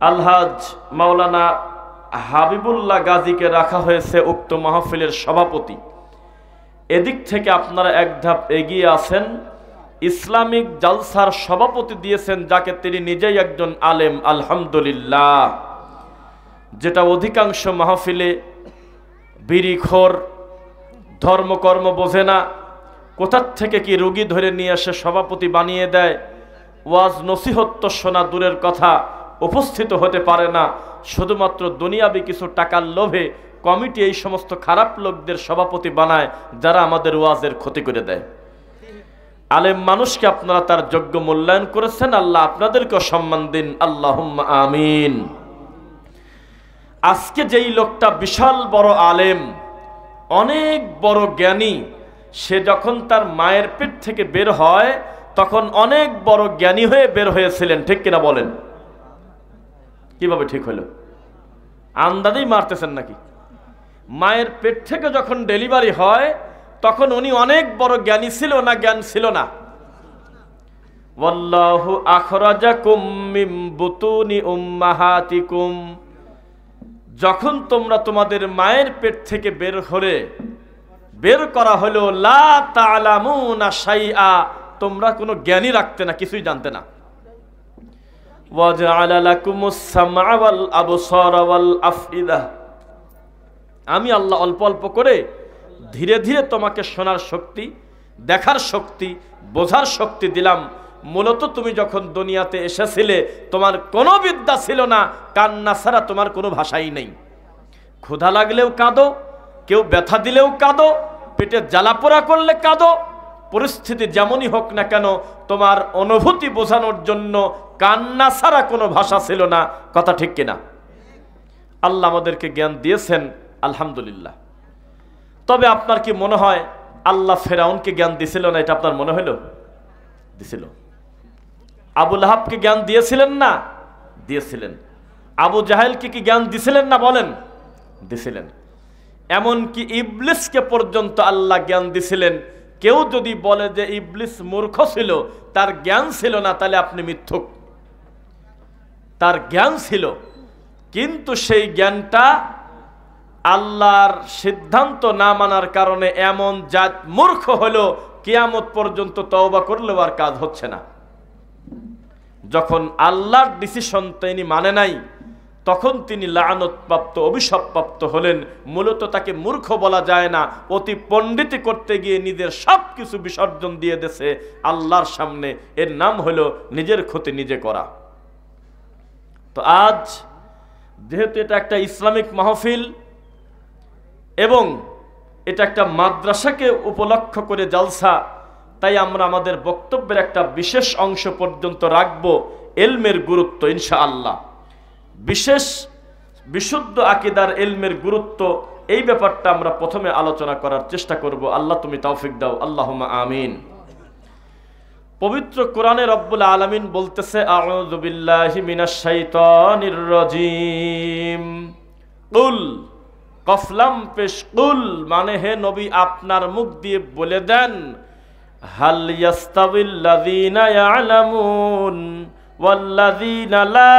আলহাজ মাওলানা হাবিবুল্লাহ গাজীকে রাখা হয়েছে উক্ত মাহফিলের সভাপতি। এদিক থেকে আপনারা এক ধাপ এগিয়ে আছেন। ইসলামিক জালসার সভাপতি দিয়েছেন যাকে তিনি নিজেই একজন আলেম, আলহামদুলিল্লাহ। যেটা অধিকাংশ মাহফিলে বিড়িখোর, ধর্মকর্ম বোঝে না, কোথার থেকে কি রুগী ধরে নিয়ে এসে সভাপতি বানিয়ে দেয়, ওয়াজ নসিহত তো শোনা দূরের কথা, উপস্থিত হতে পারে না, শুধুমাত্র দুনিয়াবি কিছু টাকার লোভে কমিটি এই সমস্ত খারাপ লোকদের সভাপতি বানায় যারা আমাদের ওয়াজের ক্ষতি করে দেয়। আলেম মানুষকে আপনারা তার যোগ্য মূল্যায়ন করেছেন, আল্লাহ আপনাদেরকেও সম্মান দিন, আল্লাহুম্মা আমিন। আজকে যেই লোকটা বিশাল বড় আলেম, অনেক বড় জ্ঞানী, সে যখন তার মায়ের পেট থেকে বের হয় তখন অনেক বড় জ্ঞানী হয়ে বের হয়েছিলেন, ঠিক কিনা বলেন? কিভাবে ঠিক হলো? আন্দাজেই মারতেছেন নাকি? মায়ের পেট থেকে যখন ডেলিভারি হয় তখন উনি অনেক বড় জ্ঞানী ছিল না জ্ঞান ছিল না? ওয়াল্লাহু আখরাজাকুম মিন বুতুনি উম্মাহাতিকুম, যখন তোমরা তোমাদের মায়ের পেট থেকে বের করা হলো, লা তা'লামুনা শাইআ, তোমরা কোনো জ্ঞানী রাখতে না, কিছুই জানতে না। ওয়াজআলা লাকুমুস সামআ ওয়াল আবসারা ওয়াল আফইদা, আমি আল্লাহ অল্প অল্প করে ধীরে ধীরে তোমাকে শোনার শক্তি, দেখার শক্তি, বোঝার শক্তি দিলাম। মূলত তুমি যখন দুনিয়াতে এসেছিলে তোমার কোনো বিদ্যা ছিল না, কান্না ছাড়া তোমার কোনো ভাষাই নেই। ক্ষুধা লাগলেও কাঁদো, কেউ ব্যথা দিলেও কাঁদো, পেটে জ্বালাপোড়া করলে কাঁদো, পরিস্থিতি যেমনই হোক না কেন তোমার অনুভূতি বোঝানোর জন্য কান্না ছাড়া কোনো ভাষা ছিল না। কথা ঠিক কিনা? আল্লাহ আমাদেরকে জ্ঞান দিয়েছেন, আলহামদুলিল্লাহ। তবে আপনার কি মনে হয় আল্লাহ ফেরাউনকে জ্ঞান দিছিল না? এটা আপনার মনে হইল? দিছিল। আবু লাহাবকে জ্ঞান দিয়েছিলেন না? দিয়েছিলেন। আবু জাহেলকে কি জ্ঞান দিছিলেন না? বলেন, দিছিলেন। এমনকি ইবলিসকে পর্যন্ত আল্লাহ জ্ঞান দিছিলেন। কেউ যদি বলে যে ইবলিস মূর্খ ছিল, তার জ্ঞান ছিল না, তাহলে আপনি মিথ্যুক। তার জ্ঞান ছিল, কিন্তু সেই জ্ঞানটা আল্লাহর সিদ্ধান্ত না মানার কারণে এমন জাত মূর্খ হলো, কিয়ামত পর্যন্ত তওবা করলেও আর কাজ হচ্ছে না। যখন আল্লাহর ডিসিশন তিনি মানে নাই, তখন তিনি লাআনতপ্রাপ্ত, অভিশাপপ্রাপ্ত হলেন। মূলত তাকে মূর্খ বলা যায় না, অতি পণ্ডিতি করতে গিয়ে নিজের সব কিছু বিসর্জন দিয়ে দিয়েছে আল্লাহর সামনে। এর নাম হলো নিজের ক্ষতি নিজে করা। তো আজ যেহেতু এটা একটা ইসলামিক মাহফিল এবং এটা একটা মাদ্রাসাকে উপলক্ষ করে জালসা, তাই আমরা আমাদের বক্তব্যের একটা বিশেষ অংশ পর্যন্ত রাখবো ইলমের গুরুত্ব, ইনশাআল্লাহ। বিশেষ বিশুদ্ধ আকীদার ইলমের গুরুত্ব, এই ব্যাপারটা আমরা প্রথমে আলোচনা করার চেষ্টা করব। আল্লাহ তুমি তৌফিক দাও, আল্লাহুম্মা আমিন। পবিত্র কোরআনে রব্বুল আলামিন বলতেছে, আউযু বিল্লাহি মিনাশ শাইতানির রাজীম। কুল, কফলাম পেশ, কুল মানে হে নবী আপনার মুখ দিয়ে বলে দেন, হাল ইয়াস্তাবিল্লাযীনা ইয়ালামুন ওয়াল্লাযীনা লা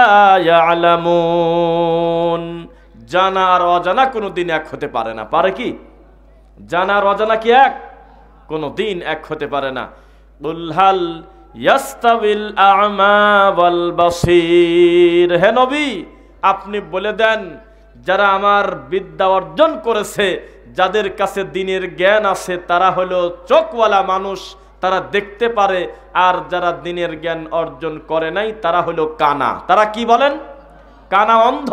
ইয়ালামুন, জানা আর অজানা কোনোদিন এক হতে পারে না। পারে কি? জানা আর অজানা কি এক? কোনোদিন এক হতে পারে না। কুল হাল ইয়াস্তাবিল আ'মা ওয়াল বাসীর, হে নবী আপনি বলে দেন, যারা আমার বিদ্যা অর্জন করেছে, যাদের কাছে দ্বীনের জ্ঞান আছে, তারা হলো চোখওয়ালা মানুষ, তারা দেখতে পারে। আর যারা দ্বীনের জ্ঞান অর্জন করে নাই তারা হলো কানা। তারা কি বলেন? কানা, অন্ধ।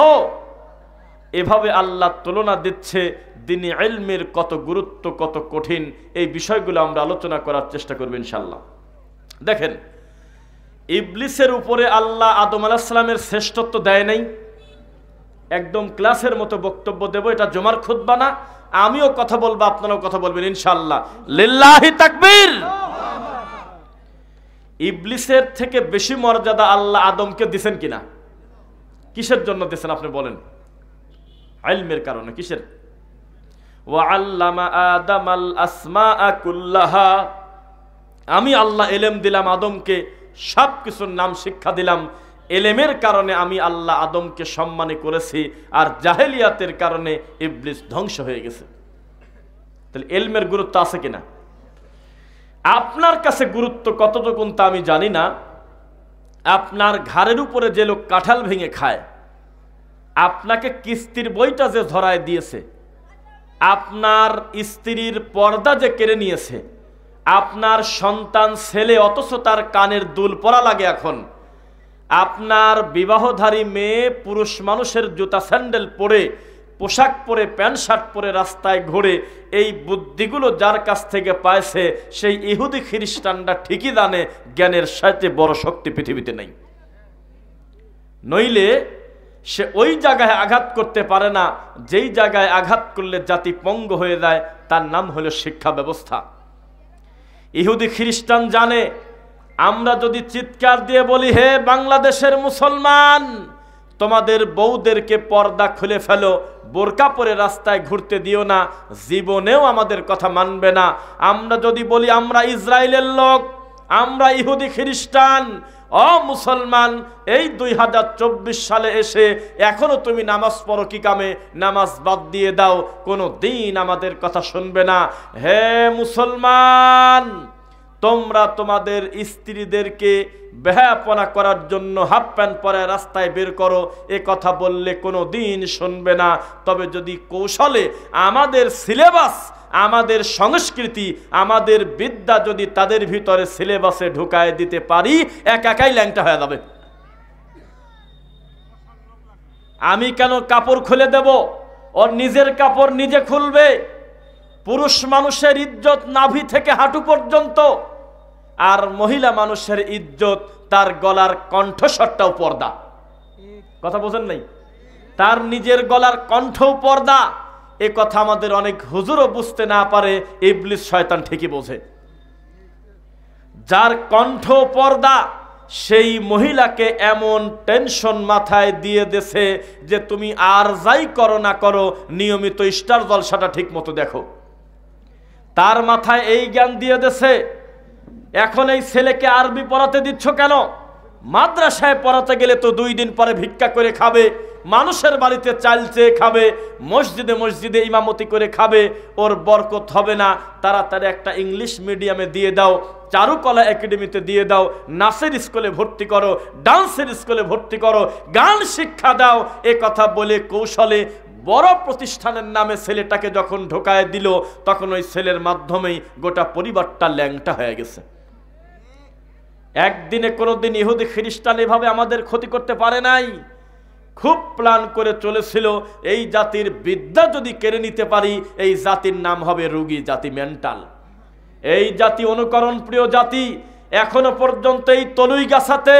এভাবে আল্লাহ তুলনা দিচ্ছে দ্বীনি ইলমের কত গুরুত্ব, কত কঠিন। এই বিষয়গুলো আমরা আলোচনা করার চেষ্টা করব ইনশাআল্লাহ। দেখেন, ইবলিসের উপরে আল্লাহ আদম আলাইহিস সালামের শ্রেষ্ঠত্ব দেয় নাই। একদম ক্লাসের মতো বক্তব্য দেব, এটা জুমার খুতবা না। আমিও কথা বলবো, আপনারাও কথা বলবেন ইনশাআল্লাহ। লিল্লাহি তাকবীর। ইবলিসের থেকে বেশি মর্যাদা আল্লাহ আদমকে দিবেন কিনা? কিসের জন্য দিবেন আপনি বলেন? ইলমের কারণে। কিসের? ওয়া আল্লামা আদামাল আসমাআ কুল্লাহা, আমি আল্লাহ ইলম দিলাম আদমকে, সব কিছুর নাম শিক্ষা দিলাম। এলেমের কারণে আমি আল্লাহ আদমকে সম্মানী করেছি, আর জাহেলিয়াতের কারণে ইবলিস ধ্বংস হয়ে গেছে। তাহলে এলমের গুরুত্ব আছে কিনা? আপনার কাছে গুরুত্ব কতটুকু তা আমি জানি না। আপনার ঘাড়ের উপরে যে লোক কাঁঠাল ভেঙে খায়, আপনাকে কিস্তির বইটা যে ধরায় দিয়েছে, আপনার স্ত্রীর পর্দা যে কেড়ে নিয়েছে, আপনার সন্তান ছেলে অথচ তার কানের দুল পরা লাগে এখন, আপনার বিবাহধারী মেয়ে পুরুষ মানুষের জুতা স্যান্ডেল পরে, পোশাক পরে, প্যান্ট শার্ট পরে রাস্তায় ঘুরে, এই বুদ্ধিগুলো যার কাছ থেকে পাইছে সেই ইহুদি খ্রিস্টানরা ঠিকই জানে জ্ঞানের সাথে বড় শক্তি পৃথিবীতে নেই। নইলে সে ওই জায়গায় আঘাত করতে পারে না যেই জায়গায় আঘাত করলে জাতি পঙ্গ হয়ে যায়, তার নাম হলো শিক্ষা ব্যবস্থা। ইহুদি খ্রিস্টান জানে আমরা যদি চিৎকার দিয়ে বলি, হে বাংলাদেশের মুসলমান, তোমাদের বউদেরকে পর্দা খুলে ফেলো, বোরকা পরে রাস্তায় ঘুরতে দিও না, জীবনেও আমাদের কথা মানবে না। আমরা যদি বলি আমরা ইসরায়েলের লোক, আমরা ইহুদি খ্রিস্টান, ও মুসলমান, এই 2024 সালে এসে এখনো তুমি নামাজ পড়ো কি কামে, নামাজ বাদ দিয়ে দাও, কোনো দিন আমাদের কথা শুনবে না। হে মুসলমান, তোমরা তোমাদের স্ত্রীদেরকে বেহায়াপনা করার জন্য হাফ প্যান্ট পরে রাস্তায় বের করো, এ কথা বললে কোনো দিন শুনবে না। তবে যদি কৌশলে আমাদের সিলেবাস, আমাদের সংস্কৃতি, আমাদের বিদ্যা যদি তাদের ভিতরে সিলেবাসে ঢুকায় দিতে পারি, একাই ল্যাংটা হয়ে যাবে। আমি কেন কাপড় খুলে দেব? ওর নিজের কাপড় নিজে খুলবে। পুরুষ মানুষের ইজ্জত নাভি থেকে হাঁটু পর্যন্ত, আর মহিলা মানুষের ইজ্জত তার গলার কণ্ঠস্বরটাও পর্দা। কথা বোঝেন নাই? তার নিজের গলার কণ্ঠও পর্দা। এ কথা আমাদের অনেক হুজুরও বুঝতে না পারে, ইবলিস শয়তান ঠিকই বোঝে। যার কণ্ঠ পর্দা, সেই মহিলাকে এমন টেনশন মাথায় দিয়ে দেছে যে তুমি আর যাই করো না করো, নিয়মিত স্টার জলসাটা ঠিক মতো দেখো। তার মাথায় এই জ্ঞান দিয়ে দেছে, এখন এই ছেলেকে আরবি পড়াতে দিচ্ছ কেন? মাদ্রাসায় পড়াতে গেলে তো 2 দিন পরে ভিক্ষা করে খাবে, মানুষের বাড়িতে চাল চেয়ে খাবে, মসজিদে মসজিদে ইমামতি করে খাবে, ওর বরকত হবে না। তাড়াতাড়ি একটা ইংলিশ মিডিয়ামে দিয়ে দাও, চারুকলা একাডেমিতে দিয়ে দাও, নাচের স্কুলে ভর্তি করো, ডান্সের স্কুলে ভর্তি করো, গান শিক্ষা দাও। এ কথা বলে কৌশলে বড় প্রতিষ্ঠানের নামে ছেলেটাকে যখন ঢোকায় দিল, তখন ওই ছেলের মাধ্যমেই গোটা পরিবারটা ল্যাংটা হয়ে গেছে। একদিনে কোনোদিন ইহুদি খ্রিস্টান এভাবে আমাদের ক্ষতি করতে পারে নাই। খুব প্ল্যান করে চলেছিল, এই জাতির বিদ্যা যদি কেড়ে নিতে পারি, এই জাতির নাম হবে রোগী জাতি, মেন্টাল। এই জাতি অনুকরণ প্রিয় জাতি। এখনো পর্যন্ত এই তলুই গাছাতে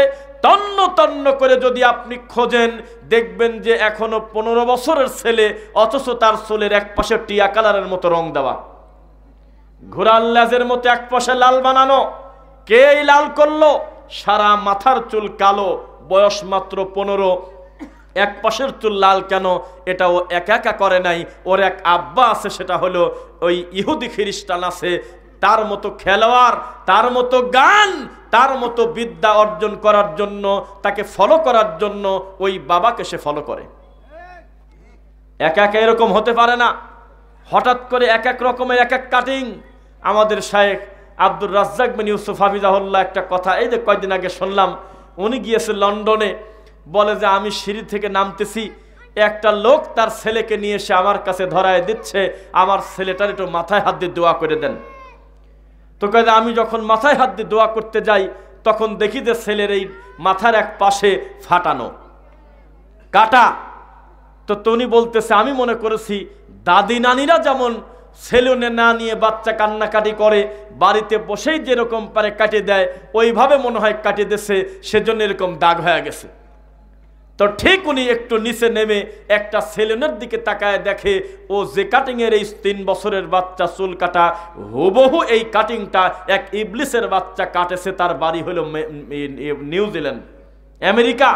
তন্ন তন্ন করে যদি আপনি খোঁজেন, দেখবেন যে এখনো 15 বছরের ছেলে, অথচ তার চুলের এক পাশে টিয়া কালারের মতো রং দেওয়া, ঘোড়ার লেজের মতো এক পাশে লাল বানানো। কে এই লাল করলো? সারা মাথার চুল কালো, বয়স মাত্র 15, এক পাশের চুল লাল কেন? এটাও একা একা করে নাই, ওর এক আব্বা আছে, সেটা হলো ওই ইহুদি খ্রিস্টান আছে। তার মতো খেলোয়াড়, তার মতো গান, তার মতো বিদ্যা অর্জন করার জন্য, তাকে ফলো করার জন্য ওই বাবাকে সে ফলো করে। একা একা এরকম হতে পারে না। হঠাৎ করে এক এক রকমের এক এক কাটিং। আমাদের শায়েখ আব্দুর রাজ্জাক বিন ইউসুফ হাফিজাহুল্লাহ একটা কথা এই যে কয়েকদিন আগে শুনলাম, উনি গিয়েছে লন্ডনে। বলে যে আমি সিঁড়ি থেকে নামতেছি, একটা লোক তার ছেলেকে নিয়ে এসে আমার কাছে ধরায় দিচ্ছে, আমার ছেলেটার একটু মাথায় হাত দিয়ে দোয়া করে দেন। তো কয়ে আমি যখন মাথায় হাত দিয়ে দোয়া করতে যাই, তখন দেখি যে ছেলের এই মাথার এক পাশে ফাটানো কাটা। তো উনি বলতেছে, আমি মনে করেছি দাদি নানিরা যেমন সেলুনে না নিয়ে বাচ্চা কান্নাকাটি করে, বাড়িতে বসেই যেরকম পারে কাটিয়ে দেয়, ওইভাবে মনে হয় কাটিয়ে দিয়েছে, সেজন্য এরকম দাগ হয়ে গেছে। তো ঠিক উনি একটু নিচে নেমে একটা সেলুনের দিকে তাকায়, দেখে ও যে কাটিংয়ের এই 3 বছরের বাচ্চা চুল কাটা, হুবহু এই কাটিংটা এক ইবলিসের বাচ্চা কাটেছে। তার বাড়ি হলো নিউজিল্যান্ড, আমেরিকা।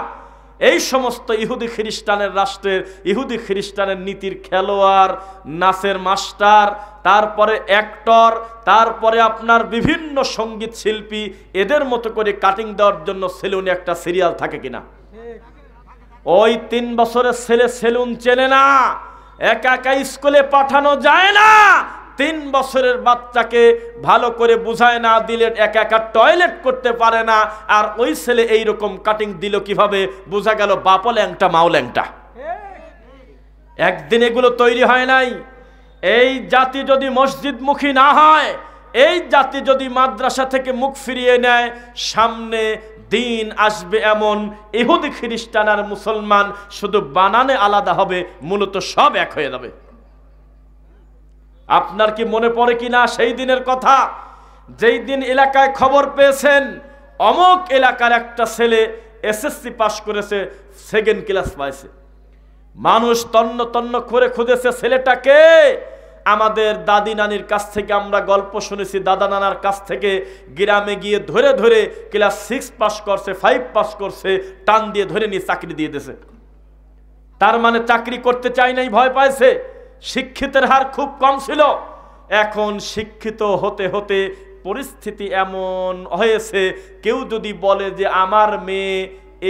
এই সমস্ত ইহুদি খ্রিস্টানের রাষ্ট্রের, ইহুদি খ্রিস্টানের নীতির খেলোয়াড়, নাচের মাস্টার, তারপরে অ্যাক্টর, তারপরে আপনার বিভিন্ন সঙ্গীত শিল্পী, এদের মতো করে কাটিং দেওয়ার জন্য সেলুনে একটা সিরিয়াল থাকে কিনা? ওই 3 বছরের ছেলে সেলুন চেনে না, একা একা স্কুলে পাঠানো যায় না, 3 বছরের বাচ্চাকে ভালো করে বুঝায় না দিলে একা একা টয়লেট করতে পারে না। আর ওই ছেলে এইরকম কাটিং দিল কিভাবে? বোঝা গেল বাপ ল্যাংটা মাও ল্যাংটা। একদিন এগুলো তৈরি হয় নাই। এই জাতি যদি মসজিদমুখী না হয়, এই জাতি যদি মাদ্রাসা থেকে মুখ ফিরিয়ে নেয়, সামনে দিন আসবে এমন ইহুদি খ্রিস্টান আর মুসলমান শুধু বানানে আলাদা হবে, মূলত সব এক হয়ে যাবে। আপনার কি মনে পড়ে কিনা সেই দিনের কথা, যেই দিন এলাকায় খবর পেয়েছেন অমুক এলাকার একটা ছেলে এসএসসি পাস করেছে, 2nd ক্লাস পাইছে। মানুষ তন্ন তন্ন করে খুঁজেছে ছেলেটাকে। আমাদের দাদি নানির কাছ থেকে আমরা গল্প শুনেছি, দাদা নানার কাছ থেকে গ্রামে গিয়ে ধরে ধরে ক্লাস 6 পাস করছে, 5 পাস করছে, টান দিয়ে ধরে নিয়ে চাকরি দিয়ে দিয়েছে। তার মানে চাকরি করতে চাই নাই, ভয় পাইছে। শিক্ষিতের হার খুব কম ছিল। এখন শিক্ষিত হতে হতে পরিস্থিতি এমন হয়েছে, কেউ যদি বলে যে আমার মেয়ে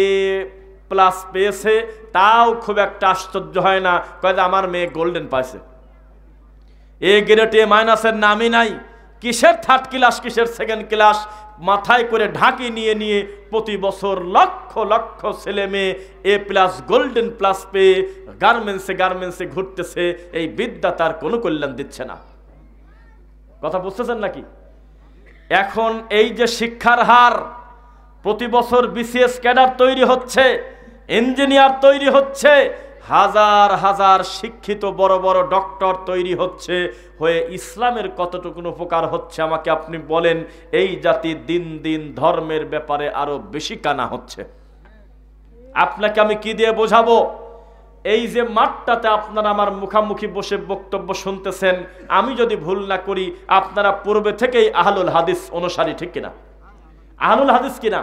A+ পেয়েছে, তাও খুব একটা আশ্চর্য হয় না, কয় যে আমার মেয়ে গোল্ডেন পাইছে। A গ্রেড A- নামই নাই। কিসের 3rd ক্লাস, কিসের 2nd ক্লাস, মাথায় করে ঢাকি নিয়ে নিয়ে প্রতি বছর লক্ষ লক্ষ ছেলে মেয়ে A+ গোল্ডেন প্লাস পেয়ে গার্মেন্টসে ঘুরতেছে। এই বিদ্যা তার কোনো কল্যাণ দিচ্ছে না। কথা বুঝতেছেন নাকি? এখন এই যে শিক্ষার হার, প্রতি বছর BCS ক্যাডার তৈরি হচ্ছে, ইঞ্জিনিয়ার তৈরি হচ্ছে, হাজার হাজার শিক্ষিত বড় বড় ডক্টর তৈরি হচ্ছে, হয়ে ইসলামের কতটুকু উপকার হচ্ছে আমাকে আপনি বলেন। এই জাতি দিন দিন ধর্মের ব্যাপারে আরো বেশি কানা হচ্ছে। আপনাকে আমি কি দিয়ে বোঝাবো? এই যে মাঠটাতে আপনারা আমার মুখামুখি বসে বক্তব্য শুনতেছেন, আমি যদি ভুল না করি আপনারা পূর্বে থেকেই আহলুল হাদিস অনুসারী, ঠিক কিনা? আহলুল হাদিস কিনা?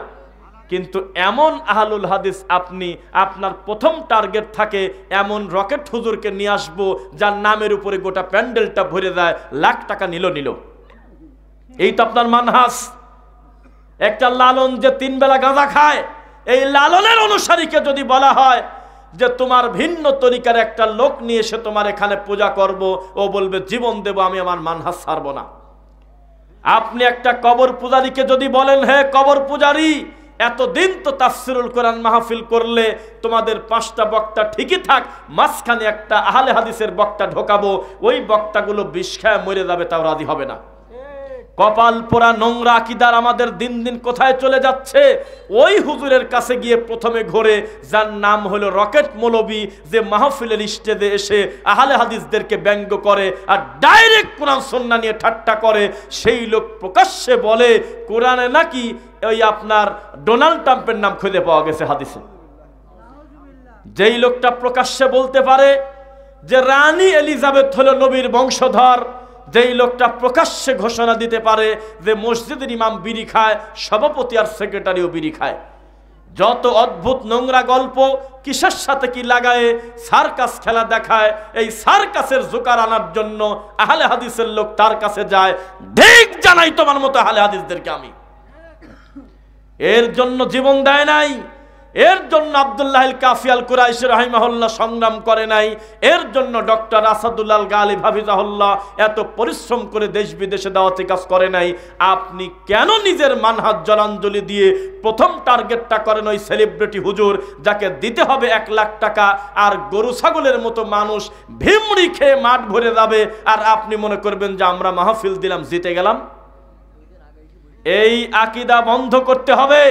কিন্তু এমন আহলুল হাদিস আপনি, আপনার প্রথম টার্গেট থাকে এমন রকেট হুজুরকে নিয়ে আসবো যার নামের উপরে গোটা প্যান্ডেলটা ভরে যায়, লাখ টাকা নিল। এই তো আপনার মানহাজ। একটা লালন যে 3 বেলা গাঁজা খায়, এই লালনের অনুসারীকে যদি বলা হয় যে তোমার ভিন্ন তরিকার একটা লোক নিয়ে এসে তোমার এখানে পূজা করব, ও বলবে জীবন দেব, আমি আমার মানহাজ ছাড়বো না। আপনি একটা কবর পূজারীকে যদি বলেন, হে কবর পূজারী, এতদিন তো তাফসিরুল কোরআন মাহফিল করলে, তোমাদের 5টা বক্তা ঠিকই থাক, মাঝখানে একটা আহলে হাদিসের বক্তা ঢোকাবো, ওই বক্তাগুলো বিষ খায় মরে যাবে, তাও রাজি হবে না। কপাল পোড়া নোংরা আকীদার আমাদের দিন দিন কোথায় চলে যাচ্ছে? ওই হুজুরের কাছে গিয়ে প্রথমে ঘোরে, যার নাম হলো রকেট মৌলবী, যে মাহফিলের স্টেজে এসে আহলে হাদিসদেরকে ব্যঙ্গ করে আর ডাইরেক্ট কোরআন সুন্নাহ নিয়ে ঠাট্টা করে। সেই লোক প্রকাশ্যে বলে কোরআনে নাকি ওই আপনার ডোনাল্ড ট্রাম্পের নাম খুঁজে পাওয়া গেছে হাদিসে। যেই লোকটা প্রকাশ্যে বলতে পারে যে রানী এলিজাবেথ হলো নবীর বংশধর, যেই লোকটা প্রকাশ্যে ঘোষণা দিতে পারে যে মসজিদের ইমাম বিড়ি খায়, সভাপতি আর সেক্রেটারিও বিড়ি খায়। যত অদ্ভুত নোংরা গল্প, কিসের সাথে কি লাগায় সার্কাস খেলা দেখায়, এই সার্কাসের জোকার আনার জন্য আহলে হাদিসের লোক তার কাছে যায়। ঠিক জানাই তোমার মতো আহলে হাদিসদেরকে আমি। এর জন্য জীবন দেয় নাই, এর জন্য আব্দুল্লাহ আল কাফি আল কুরাইশি রাহিমাহুল্লাহ সংগ্রাম করে নাই, এর জন্য ডক্টর আসাদুল্লাহ গালিব হাফিজাহুল্লাহ এত পরিশ্রম করে দেশ বিদেশে দাওয়াতি কাজ করে নাই। আপনি কেন নিজের মানহাজ জলাঞ্জলি দিয়ে প্রথম টার্গেটটা করেন ওই সেলিব্রিটি হুজুর, যাকে দিতে হবে 1 লাখ টাকা, আর গরু ছাগলের মতো মানুষ ভিমড়ি খেয়ে মাঠ ভরে যাবে, আর আপনি মনে করবেন যে আমরা মাহফিল দিলাম, জিতে গেলাম? এই আকীদা বন্ধ করতে হবে।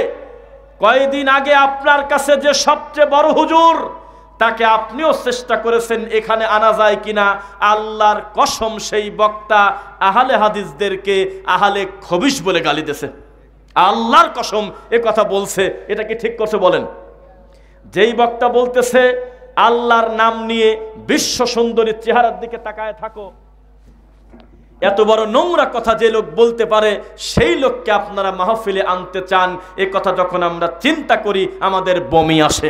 কয়েকদিন আগে আপনার কাছে যে সবচেয়ে বড় হুজুর, তাকে আপনিও চেষ্টা করেছেন এখানে আনা যায় কিনা। আল্লাহর কসম সেই বক্তা আহলে হাদিসদেরকে আহলে খবিশ বলে গালি দিয়েছে। আল্লাহর কসম এ কথা বলছে। এটা কি ঠিক করছে বলেন? যেই বক্তা বলতেছে আল্লাহর নাম নিয়ে বিশ্ব সুন্দরীর চেহারার দিকে তাকায় থাকো, এত বড় নোংরা কথা যে লোক বলতে পারে, সেই লোককে আপনারা মাহফিলে আনতে চান, এ কথা যখন আমরা চিন্তা করি আমাদের বমি আসে।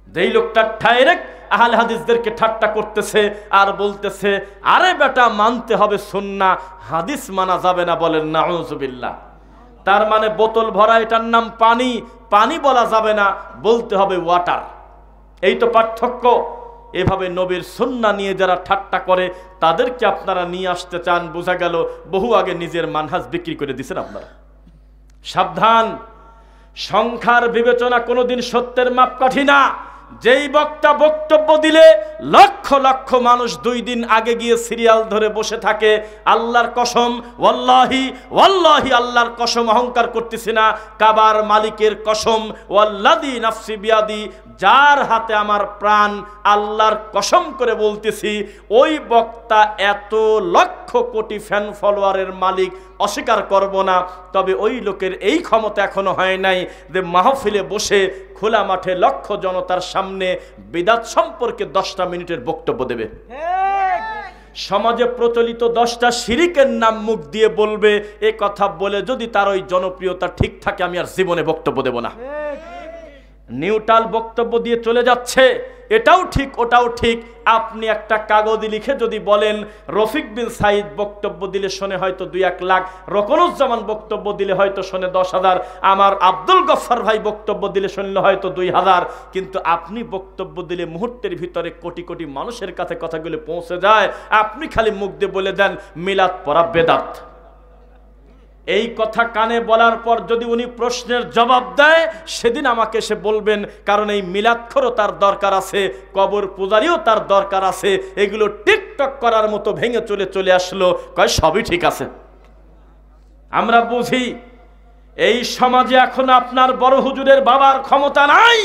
যেই লোকটা ডাইরেক্ট আহলে হাদিসদেরকে ঠাট্টা করতেছে আর বলতেছে আরে বেটা মানতে হবে সুন্নাহ, হাদিস মানা যাবে না, বলেন নাউজুবিল্লাহ। তার মানে বোতল ভরা এটার নাম পানি, পানি বলা যাবে না, বলতে হবে ওয়াটার। এই তো পার্থক্য। এভাবে নবীর সুন্নাহ নিয়ে যারা ঠাট্টা করে তাদেরকে আপনারা নিয়ে আসতে চান, বোঝা গেল বহু আগে নিজের মানহাজ বিক্রি করে দিয়েছেন আপনারা। সাবধান, সংখ্যার বিবেচনা কোনোদিন সত্যের মাপকাঠি না। যেই বক্তা বক্তব্য দিলে লক্ষ লক্ষ মানুষ 2 দিন আগে গিয়ে সিরিয়াল ধরে বসে থাকে, আল্লাহর কসম, ওয়াল্লাহি ওয়াল্লাহি, আল্লাহর কসম, অহংকার করতেছি না, কাবার মালিকের কসম, ওয়াল্লাযী নাফসি বিয়াদি, যার হাতে আমার প্রাণ, আল্লাহর কসম করে বলতেছি, ওই বক্তা এত লক্ষ কোটি ফ্যান ফলোয়ারের মালিক, অস্বীকার করব না। তবে ওই লোকের এই ক্ষমতা এখনো হয় নাই যে মাহফিলে বসে খোলা মাঠে লক্ষ জনতার সামনে বিদআত সম্পর্কে 10টা মিনিটের বক্তব্য দেবে। সমাজে প্রচলিত 10টা শিরিকের নাম মুখ দিয়ে বলবে, এ কথা বলে যদি তার ওই জনপ্রিয়তা ঠিক থাকে, আমি আর জীবনে বক্তব্য দেব না। নিউট্রাল বক্তব্য দিয়ে চলে যাচ্ছে, এটাও ঠিক ওটাও ঠিক। আপনি একটা কাগজে লিখে যদি বলেন রফিক বিন সাইদ বক্তব্য দিলে শোনে হয়তো 2-1 লাখ, রকনুজ্জামান বক্তব্য দিলে হয়তো শোনে 10,000, আমার আব্দুল গফফার ভাই বক্তব্য দিলে শুনলে হয়তো 2,000, কিন্তু আপনি বক্তব্য দিলে মুহূর্তের ভিতরে কোটি কোটি মানুষের কাছে কথাগুলো পৌঁছে যায়। আপনি খালি মুখ দিয়ে বলে দেন মিলাদ পড়া বেদাত। এই কথা কানে বলার পর যদি উনি প্রশ্নের জবাব দেয়, সেদিন আমাকে এসে বলবেন, কারণ এই মিলাদখোরও তার দরকার আছে, কবর পূজারিও তার দরকার আছে। এগুলো টিকটক করার মতো ভেঙে চলে আসলো, কয় সবই ঠিক আছে। আমরা বুঝি এই সমাজে এখন আপনার বড় হুজুরের বাবার ক্ষমতা নাই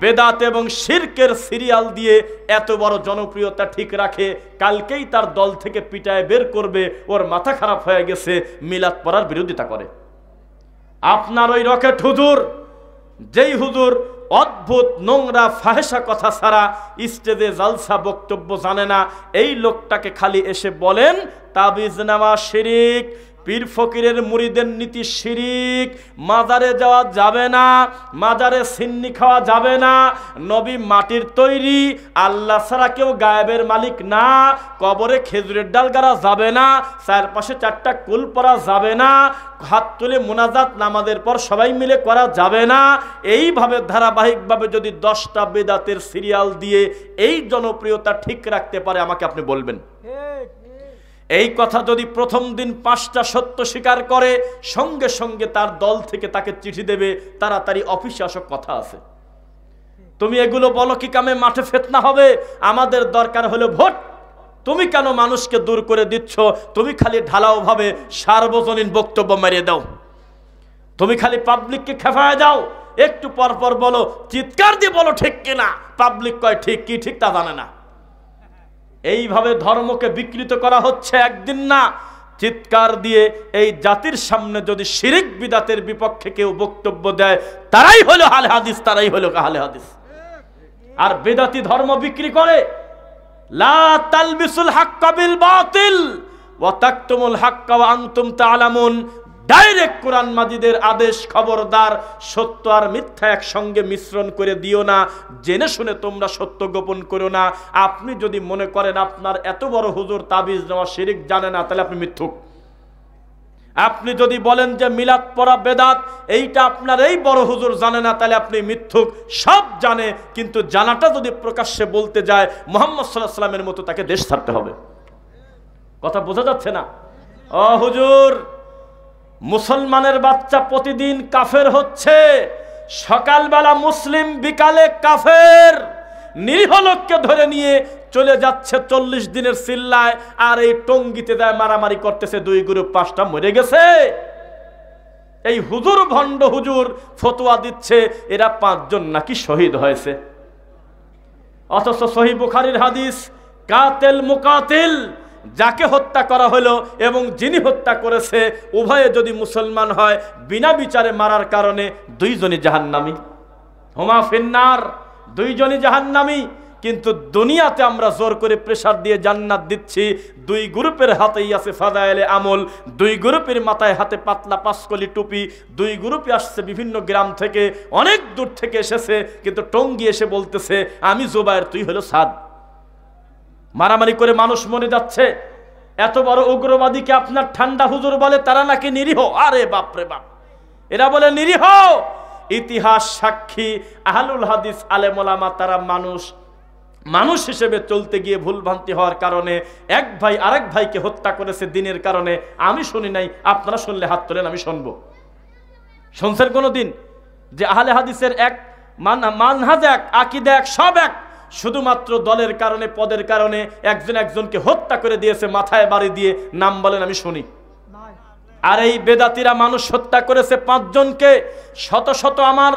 বেদাত এবং শিরকের সিরিয়াল দিয়ে এত বড় জনপ্রিয়তা ঠিক রাখে। কালকেই তার দল থেকে পিটায় বের করবে, ওর মাথা খারাপ হয়ে গেছে, মিলাদ পড়ার বিরোধিতা করে। আপনার ওই রকেট হুজুর, যেই হুজুর অদ্ভুত নোংরা ফাহেসা কথা ছাড়া স্টেজে জালসা বক্তব্য জানে না, এই লোকটাকে খালি এসে বলেন তাবিজ নামা শিরিক, পীর ফকিরের মুরিদের নীতি শিরিক, মাজারে যাওয়া যাবে না, মাজারে সিন্নি খাওয়া যাবে না, নবী মাটির তৈরি, আল্লাহ ছাড়া কেউ গায়েবের মালিক না, কবরে খেজুরের ডাল গাড়া যাবে না, চারপাশে 4টা কুল পরা যাবে না, হাত তুলে মুনাজাত নামাজের পর সবাই মিলে করা যাবে না। এইভাবে ধারাবাহিকভাবে যদি 10টা বেদাতের সিরিয়াল দিয়ে এই জনপ্রিয়তা ঠিক রাখতে পারে, আমাকে আপনি বলবেন। এই কথা যদি প্রথম দিন 5টা সত্য স্বীকার করে, সঙ্গে সঙ্গে তার দল থেকে তাকে চিঠি দেবে, তাড়াতাড়ি অফিসে আসো, কথা আছে। তুমি এগুলো বলো কি কামে? মাঠে ফিতনা হবে। আমাদের দরকার হলো ভোট। তুমি কেন মানুষকে দূর করে দিচ্ছ? তুমি খালি ঢালাও ভাবে সার্বজনীন বক্তব্য মারিয়ে দাও, তুমি খালি পাবলিককে খেপায় দাও, একটু পর পর বলো, চিৎকার দিয়ে বলো ঠিক কিনা, পাবলিক কয় ঠিক, কি ঠিক তা জানে না। এইভাবে ধর্মকে বিকৃত করা হচ্ছে একদিন না, চিৎকার দিয়ে এই জাতির সামনে যদি শিরিক বিদাতের বিপক্ষে কেউ বক্তব্য দেয়, তারাই হলো আহলে হাদিস, তারাই হলো আহলে হাদিস। আর বেদাতি ধর্ম বিক্রি করে, লা তালবিসুল হাক্কা বিল বাতিল ওয়া তাকতুমুল হাক্কা ওয়া আনতুম তা'লামুন। ডাইরেক্ট কোরআন মাজিদের আদেশ, খবরদার সত্য আর মিথ্যা একসঙ্গে মিশ্রণ করে দিও না, জেনে শুনে তোমরা সত্য গোপন করো না। আপনি যদি মনে করেন আপনার এত বড় হুজুর তাবিজ নেওয়া শিরিক জানে না, তাহলে আপনি মিথ্যুক। আপনি যদি বলেন যে মিলাদ পড়া বেদাত, এইটা আপনার এই বড় হুজুর জানে না, তাহলে আপনি মিথ্যুক। সব জানে, কিন্তু জানাটা যদি প্রকাশ্যে বলতে যায়, মুহাম্মদ সাল্লাল্লাহু আলাইহি ওয়াসাল্লামের মতো তাকে দেশ ছাড়তে হবে। কথা বোঝা যাচ্ছে না? ও হুজুর, মুসলমানের বাচ্চা প্রতিদিন কাফের হচ্ছে, সকালবেলা মুসলিম, বিকালে কাফের। নিরীহ লোককে ধরে নিয়ে চলে যাচ্ছে 40 দিনের চিল্লায়, আর এই টঙ্গিতে দেয় মারামারি করতেছে, 2 গ্রুপ 5টা মরে গেছে। এই হুজুর, ভণ্ড হুজুর ফতোয়া দিচ্ছে এরা 5 জন নাকি শহীদ হয়েছে, অথচ সহিহ বুখারীর হাদিস, কাতিল মুকাতিল, যাকে হত্যা করা হলো এবং যিনি হত্যা করেছে উভয়ে যদি মুসলমান হয়, বিনা বিচারে মারার কারণে 2 জনই জাহান্নামী, হুমা ফিন্নার, 2 জনই জাহান্নামী। কিন্তু দুনিয়াতে আমরা জোর করে প্রেসার দিয়ে জান্নাত দিচ্ছি। 2 গ্রুপের হাতেই আছে ফাদায়েলে আমল, 2 গ্রুপের মাথায় হাতে পাতলা 5 কলি টুপি, 2 গ্রুপে আসছে বিভিন্ন গ্রাম থেকে, অনেক দূর থেকে এসেছে, কিন্তু টঙ্গী এসে বলতেছে আমি জুবায়ের, তুই হলো সাদ। মারামারি করে মানুষ মরে যাচ্ছে। এত বড় উগ্রবাদীকে আপনার ঠান্ডা হুজুর বলে তারা নাকি নিরীহ। আরে বাপ রে বাপ, এরা বলে নিরীহ। ইতিহাস সাক্ষী, আহলুল হাদিস আলেম ওলামা তারা মানুষ হিসেবে চলতে গিয়ে ভুলভ্রান্তি হওয়ার কারণে এক ভাই আরেক ভাইকে হত্যা করেছে দিনের কারণে। আমি শুনি নাই, আপনারা শুনলে হাত তোলেন, আমি শুনবো। শুনছেন কোনোদিন যে আহলে হাদিসের এক মানহাজ এক, আকীদা এক, সব এক, শুধুমাত্র দলের কারণে পদের কারণে একজন একজনকে হত্যা করে দিয়েছে মাথায় বাড়ি দিয়ে? নাম বলেন, আমি শুনি। আর এই বেদাতিরা মানুষ হত্যা করেছে 5 জনকে। শত শত আমার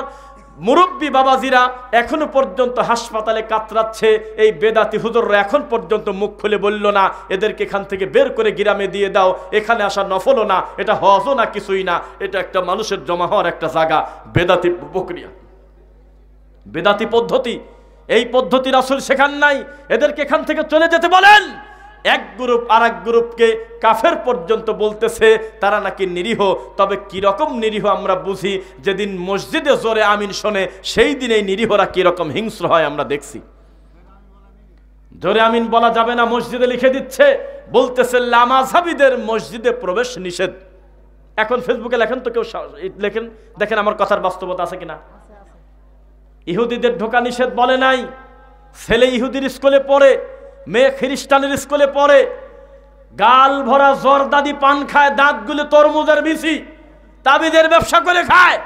মুরব্বী বাবাজিরা এখনো পর্যন্ত হাসপাতালে কাতরাচ্ছে। এই বেদাতি হুজুররা এখন পর্যন্ত মুখ খুলে বলল না এদেরকে এখান থেকে বের করে গ্রামে দিয়ে দাও, এখানে আসা নফলও না, এটা হজও না, কিছুই না, এটা একটা মানুষের জমা হওয়ার একটা জায়গা। বেদাতি প্রক্রিয়া, বেদাতি পদ্ধতি, এই পদ্ধতি রাসূল শেখান নাই। এদেরকে এখান থেকে চলে যেতে বলেন। এক গ্রুপ আর এক গ্রুপকে কাফের পর্যন্ত বলতেছে তারা নাকি নিরীহ। তবে কিরকম নিরীহ আমরা বুঝি, যেদিন মসজিদে জোরে আমিন শোনে সেই দিন এই নিরীহরা কিরকম হিংস্র হয় আমরা দেখছি। জোরে আমিন বলা যাবে না, মসজিদে লিখে দিচ্ছে, বলতেছে লামাযহাবীদের মসজিদে প্রবেশ নিষেধ। এখন ফেসবুকে লেখেন তো কেউ, লেখেন, দেখেন আমার কথার বাস্তবতা আছে কিনা। ইহুদিদের ঢোকা নিষেধ বলে নাই। ছেলে ইহুদির স্কুলে পড়ে, মেয়ে খ্রিস্টানের স্কুলে পড়ে, গাল ভরা জর্দাদি পান খায়, দাঁতগুলো তরমুজের বিচি, তাবিদের ব্যবসা করে খায়,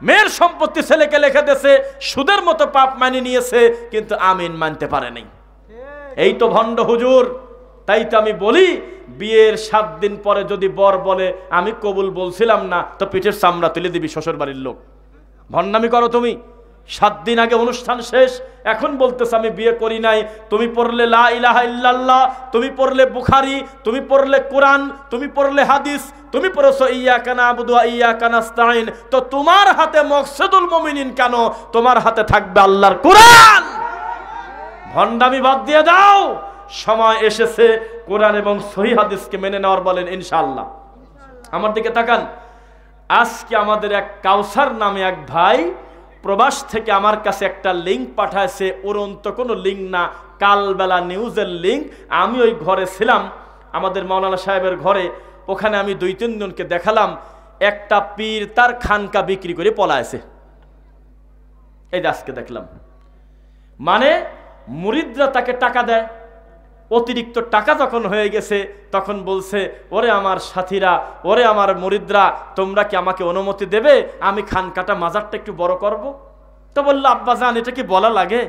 মেয়ের সম্পত্তি ছেলেকে লিখে দিয়েছে, সুদের মতো পাপ মানে নিয়েছে, কিন্তু আমিন মানতে পারে নাই। এই তো ভণ্ড হুজুর। তাই তো আমি বলি, বিয়ের 7 দিন পরে যদি বর বলে আমি কবুল বলছিলাম না, তো পিঠের চামড়া তুলে দিবি শ্বশুর বাড়ির লোক। ভণ্ডামি করো তুমি। 7 দিন আগে অনুষ্ঠান শেষ, এখন বলতেছে আমি বিয়ে করি নাই। তুমি পড়লে লা ইলাহা ইল্লাল্লাহ, তুমি পড়লে বুখারী, তুমি পড়লে কোরআন, তুমি পড়লে হাদিস, তুমি পড়েছো ইয়্যাকা না'বুদু ওয়া ইয়্যাকা নাস্তাঈন, তো তোমার হাতে মকসুদুল মুমিনিন কেন? তোমার হাতে থাকবে আল্লাহর কোরআন। ভণ্ডামি বাদ দিয়ে দাও। সময় এসেছে কোরআন এবং সহিহ হাদিসকে মেনে নেওয়ার, বলেন ইনশাআল্লাহ। আমার দিকে তাকান। আজকে আমাদের এক কাউসার নামে এক ভাই প্রবাস থেকে আমার কাছে একটা লিঙ্ক পাঠাইছে। উড়ন্ত কোনো লিঙ্ক না, কালবেলা নিউজের লিঙ্ক। আমি ওই ঘরে ছিলাম, আমাদের মাওলানা সাহেবের ঘরে। ওখানে আমি 2-3 জনকে দেখালাম, একটা পীর তার খানকা বিক্রি করে পলাইছে। এই যে আজকে দেখলাম, মানে মুরিদরা তাকে টাকা দেয়, অতিরিক্ত টাকা যখন হয়ে গেছে তখন বলছে, ওরে আমার সাথীরা, ওরে আমার মুরিদরা, তোমরা কি আমাকে অনুমতি দেবে আমি খানকাটা মাজারটা একটু বড় করব? তো বললো, আব্বা জান এটা কি বলা লাগে?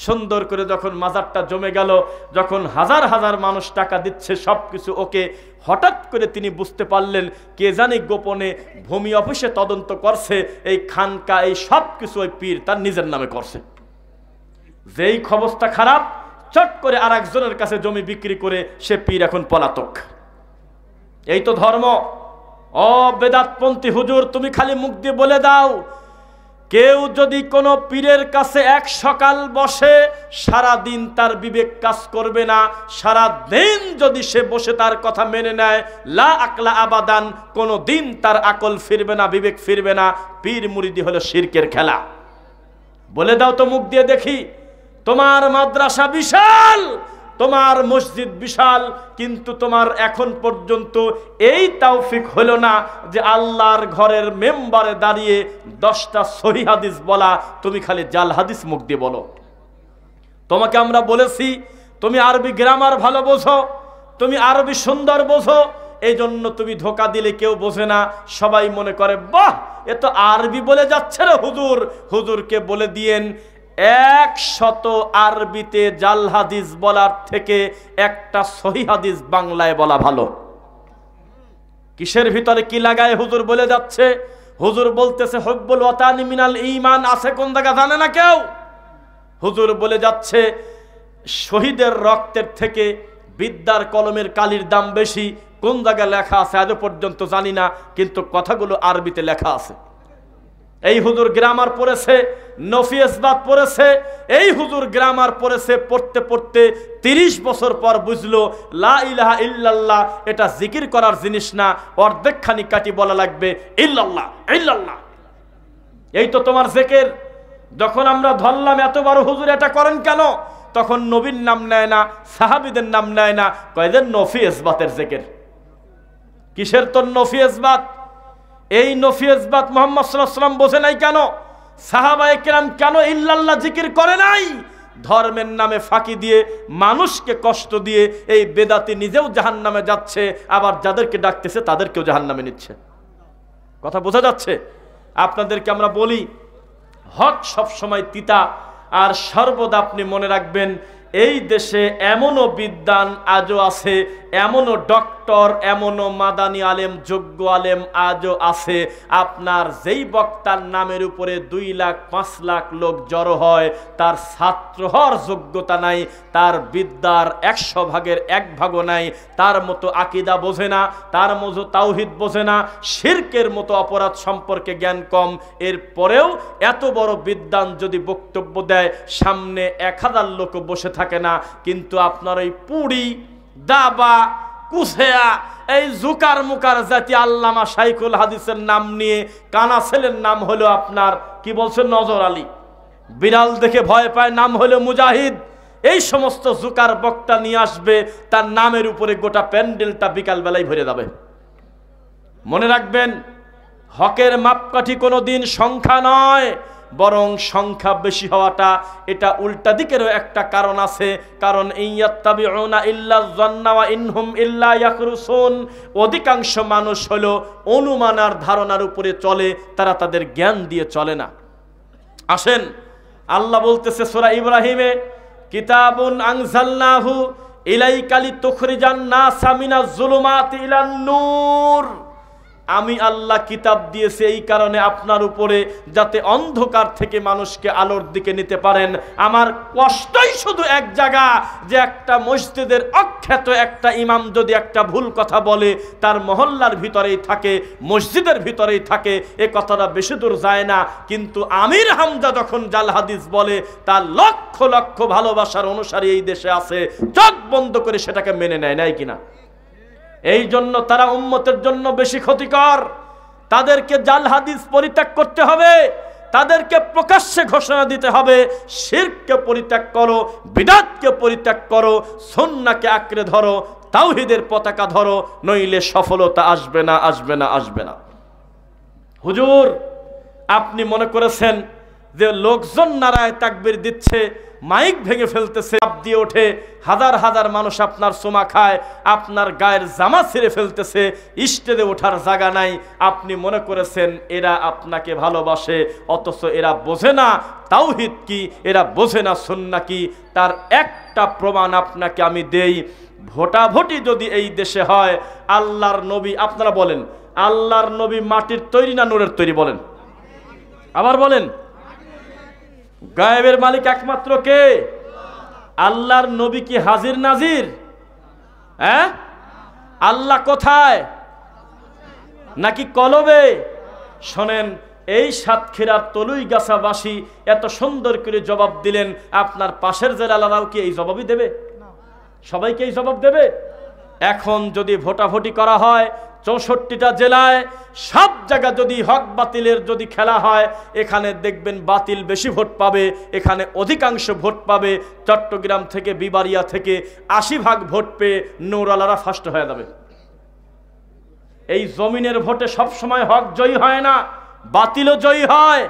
সুন্দর করে যখন মাজারটা জমে গেল, যখন হাজার হাজার মানুষ টাকা দিচ্ছে, সব কিছু ওকে, হঠাৎ করে তিনি বুঝতে পারলেন কে জানি গোপনে ভূমি অফিসে তদন্ত করছে, এই খানকা এই সব কিছু ওই পীর তার নিজের নামে করছে। যেই খবরটা খারাপ, চট করে আর একজনের কাছে জমি বিক্রি করে সে পীর এখন পলাতক। এই তো ধর্ম। ও বেদাতপন্থী হুজুর, তুমি খালি মুখ দিয়ে বলে দাও, কেউ যদি কোনো পীরের কাছে এক সকাল বসে, সারা দিন তার বিবেক কাজ করবে না। সারা দিন যদি সে বসে তার কথা মেনে নেয়, লা আকলা আবাদান, কোনো দিন তার আকল ফিরবে না, বিবেক ফিরবে না। পীর মুরিদি হলো শিরকের খেলা। বলে দাও তো মুখ দিয়ে দেখি। তোমার মাদ্রাসা বিশাল, তোমার মসজিদ বিশাল, কিন্তু তোমার এখন পর্যন্ত এই তৌফিক হলো না যে আল্লাহর ঘরের মেম্বারে দাঁড়িয়ে 10টা সহিহ হাদিস বলা। তুমি খালি জাল হাদিস মুখ দিয়ে বলো। তোমাকে আমরা বলেছি তুমি আরবি গ্রামার ভালো বোঝো, তুমি আরবি সুন্দর বোঝো, এই জন্য তুমি ধোকা দিলে কেউ বোঝে না, সবাই মনে করে বাহ এ তো আরবি বলে যাচ্ছে রে হুজুর। হুজুরকে বলে দিয়েন 100 আরবিতে জাল হাদিস বলার থেকে একটা সহিহ হাদিস বাংলায় বলা ভালো। কিসের ভিতরে কি লাগায় হুজুর বলে যাচ্ছে? হুজুর বলতেছে হুব্বুল ওয়াতানি মিনাল ঈমান, আছে কোন জায়গা জানে না কেউ। হুজুর বলে যাচ্ছে শহীদের রক্তের থেকে বিদ্যার কলমের কালির দাম বেশি। কোন জায়গায় লেখা আছে আজও পর্যন্ত জানি না, কিন্তু কথাগুলো আরবিতে লেখা আছে। এই হুজুর গ্রামার পড়েছে, নফি ইসবাত পড়েছে, এই হুজুর গ্রামার পড়েছে, পড়তে পড়তে 30 বছর পর বুঝলো লা ইলাহা ইল্লাল্লাহ এটা জিকির করার জিনিস না, অর্ধেকখানি কাটি বলা লাগবে ইল্লাল্লাহ ইল্লাল্লাহ। এই তো তোমার জিকির। যখন আমরা ধরলাম এত বড় হুজুর এটা করেন কেন, তখন নবীর নাম নেয় না, সাহাবীদের নাম নেয় না, কয়দের নফি ইসবাতের জিকির। কিসের তোর নফি ইসবাত? এই নফিয়তবাদ মুহাম্মদ সাল্লাল্লাহু আলাইহি ওয়াসাল্লাম বোঝে নাই কেন? সাহাবায়ে কেরাম কেন ইল্লাল্লাহ জিকির করে নাই? ধর্মের নামে ফাঁকি দিয়ে মানুষকে কষ্ট দিয়ে এই বেদাতি নিজেও জাহান্নামে যাচ্ছে, আবার যাদেরকে ডাকতেছে তাদেরকেও জাহান্নামে নিচ্ছে। কথা বোঝা যাচ্ছে? আপনাদেরকে আমরা বলি, হক সব সময় তিতা, আর সর্বদা আপনি মনে রাখবেন এই দেশে এমনও বিদ্বান আজও আছে, এমনও ডক্টর, এমনও মাদানী আলেম, যোগ্য আলেম আজও আছে। আপনার যেই বক্তার নামের উপরে 2 লাখ 5 লাখ লোক জড়ো হয়, তার ছাত্র হওয়ার যোগ্যতা নাই, তার বিদ্যার 100 ভাগের 1 ভাগও নাই, তার মতো আকীদা বোঝে না, তার মতো তাওহীদ বোঝে না, শিরকের মতো অপরাধ সম্পর্কে জ্ঞান কম। এরপরেও এত বড় বিদ্বান যদি বক্তব্য দেয়, সামনে 1000 লোক বসে থাকে না, কিন্তু আপনার ওই পুড়ি দাবা কুসেয়া এই জুকার মুকার জাতি আল্লামা শাইখুল হাদিসের নাম নিয়ে, কানা ছেলের নাম হলো আপনার কি বলছেন নজর আলী, বিড়াল দেখে ভয় পায় নাম হলো মুজাহিদ, এই সমস্ত জুকার বক্তা নিয়ে আসবে, তার নামের উপরে গোটা প্যান্ডেলটা বিকাল বেলায় ভরে যাবে। মনে রাখবেন, হকের মাপকাঠি কোনো দিন সংখ্যা নয়, বরং সংখ্যা বেশি হওয়াটা এটা উল্টা দিকেরও একটা কারণ আছে। কারণ ইয়াত্তাবিউনা ইল্লা যান্না ওয়া ইনহুম ইল্লা ইয়াখরুসুন, অধিকাংশ মানুষ হলো অনুমান আর ধারণার উপরে চলে, তারা তাদের জ্ঞান দিয়ে চলে না। আসেন, আল্লাহ বলতেছে সূরা ইব্রাহিমে, কিতাবুন আনজালনাহু ইলাইকা লিতুখরিজান নাসা মিনাজ যুলুমাতি ইলান নূর, আমি আল্লাহ কিতাব দিয়েছি এই কারণে আপনার উপরে, যাতে অন্ধকার থেকে মানুষকে আলোর দিকে নিতে পারেন। আমার কষ্টই শুধু এক জায়গা, যে একটা মসজিদের অখ্যাত একটা ইমাম যদি একটা ভুল কথা বলে, তার মহল্লার ভিতরেই থাকে, মসজিদের ভিতরেই থাকে, এ কথাটা বেশি দূর যায় না। কিন্তু আমির হামজা যখন জাল হাদিস বলে, তার লক্ষ লক্ষ ভালোবাসার অনুসারী এই দেশে আছে, চোখ বন্ধ করে সেটাকে মেনে নেয়, নাই কিনা? এই জন্য তারা উম্মতের জন্য বেশি ক্ষতিকর। তাদেরকে জাল হাদিস পরিত্যাগ করতে হবে, তাদেরকে প্রকাশ্যে ঘোষণা দিতে হবে, শিরককে পরিত্যাগ করো, বিদআতকে পরিত্যাগ করো, সুন্নাহকে আঁকড়ে ধরো, তাওহীদের পতাকা ধরো, নইলে সফলতা আসবে না, আসবে না, আসবে না। হুজুর, আপনি মনে করেছেন যে লোকজন নারায়ে তাকবীর দিচ্ছে, মাইক ভেঙে ফেলতেছে, চাপ দিয়ে ওঠে, হাজার হাজার মানুষ আপনার সোমা খায়, আপনার গায়ের জামা ছিঁড়ে ফেলতেছে, স্টেজে ওঠার জায়গা নাই, আপনি মনে করেছেন এরা আপনাকে ভালোবাসে, অথচ এরা বোঝে না তাওহীদ কি, এরা বোঝে না সুন্নাহ কি। তার একটা প্রমাণ আপনাকে আমি দেই, ভোটাভুটি যদি এই দেশে হয়, আল্লাহর নবী, আপনারা বলেন আল্লাহর নবী মাটির তৈরি না নূরের তৈরি? বলেন, আবার বলেন। গায়েবের মালিক একমাত্র কে? আল্লাহর নবী কি হাজির নাজির? হ্যাঁ, আল্লাহ কোথায়? নাকি কলবে? শোনেন, এই সাতক্ষীরার তলুইগাছাবাসী এত সুন্দর করে জবাব দিলেন, আপনার পাশের জেলারাও কি এই জবাবই দেবে? সবাইকে এই জবাব দেবে? এখন যদি ভোটাভুটি করা হয় 64টা জেলায়, সব জায়গা যদি হক বাতিলের যদি খেলা হয়, এখানে দেখবেন বাতিল বেশি ভোট পাবে, এখানে অধিকাংশ ভোট পাবে। চট্টগ্রাম থেকে, বিবাড়িয়া থেকে 80 ভাগ ভোট পেয়ে নূরওয়ালারা ফার্স্ট হয়ে যাবে। এই জমিনের ভোটে সব সময় হক জয়ী হয় না, বাতিলও জয়ী হয়।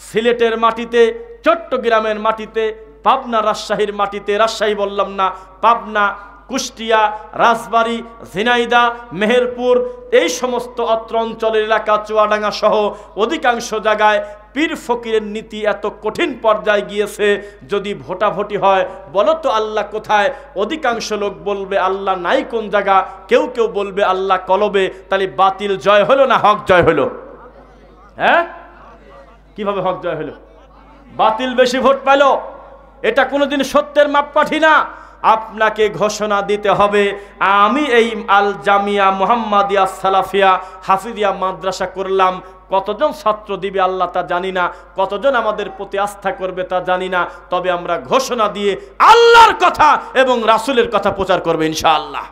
সিলেটের মাটিতে, চট্টগ্রামের মাটিতে, পাবনা রাজশাহীর মাটিতে, রাজশাহী বললাম না, পাবনা, কুষ্টিয়া, রাজবাড়ী, ঝিনাইদহ, মেহেরপুর, এই সমস্ত অত্র অঞ্চলের এলাকা, চুয়াডাঙ্গা সহ অধিকাংশ জায়গায় পীর ফকিরের নীতি এত কঠিন পর্যায়ে গিয়েছে, যদি ভোটাভুটি হয়, বলো তো আল্লাহ কোথায়? অধিকাংশ লোক বলবে আল্লাহ নাই কোন জায়গা, কেউ কেউ বলবে আল্লাহ কলবে। তাহলে বাতিল জয় হলো না হক জয় হলো? হ্যাঁ, কিভাবে হক জয় হলো? বাতিল বেশি ভোট পেল, এটা কোনোদিন সত্যের মাপকাঠি না। আপনাকে ঘোষণা দিতে হবে, আমি এই আল জামিয়া মুহাম্মাদিয়া সালাফিয়া হাফিজিয়া মাদ্রাসা করলাম, কতজন ছাত্র দিবে আল্লাহ তা জানি না, কতজন আমাদের প্রতি আস্থা করবে তা জানি না, তবে আমরা ঘোষণা দিয়ে আল্লাহর কথা এবং রাসূলের কথা প্রচার করবে ইনশাআল্লাহ।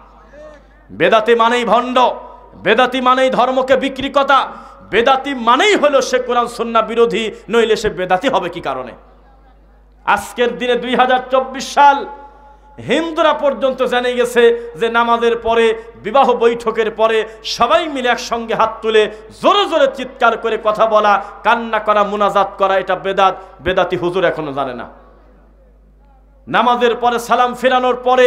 বেদাতি মানেই ভণ্ড, বেদাতি মানেই ধর্মকে বিক্রি কথা, বেদাতি মানেই হলো সে কোরআন সুন্নাহ বিরোধী, নইলে সে বেদাতি হবে কি কারণে? আজকের দিনে 2024 সাল, হিন্দুরা পর্যন্ত জেনে গেছে যে নামাজের পরে, বিবাহ বৈঠকের পরে সবাই মিলে একসঙ্গে হাত তুলে জোরে জোরে চিৎকার করে কথা বলা, কান্না করা, মুনাজাত করা, এটা বেদাত। বেদাতি হুজুর এখনো জানে না। নামাজের পরে সালাম ফেরানোর পরে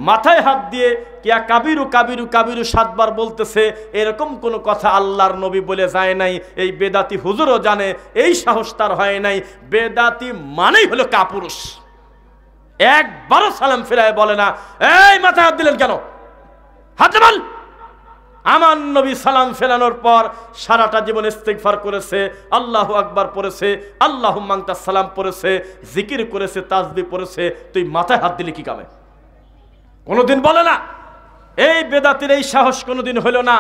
মাথায় হাত দিয়ে কিয়া কাবিরু কাবিরু কাবিরু 7 বার বলতেছে, এরকম কোনো কথা আল্লাহর নবী বলে যায় নাই। এই বেদাতি হুজুরও জানে, এই সাহস তার হয় নাই। বেদাতি মানেই হলো কাপুরুষ। একবারও সালাম ফেরায় বলে না, এই মাথায় হাত দিলেন কেন, হাত বল। আমার নবী সালাম ফেরানোর পর সারাটা জীবন ইস্তিগফার করেছে, আল্লাহু আকবার পড়েছে, আল্লাহুম্মা আনতাস সালাম পড়েছে, জিকির করেছে, তাসবিহ পড়েছে, তুই মাথায় হাত দিলি কি কামে? কোনোদিন বলে না। এই বেদাতির এই সাহস কোনোদিন হলো না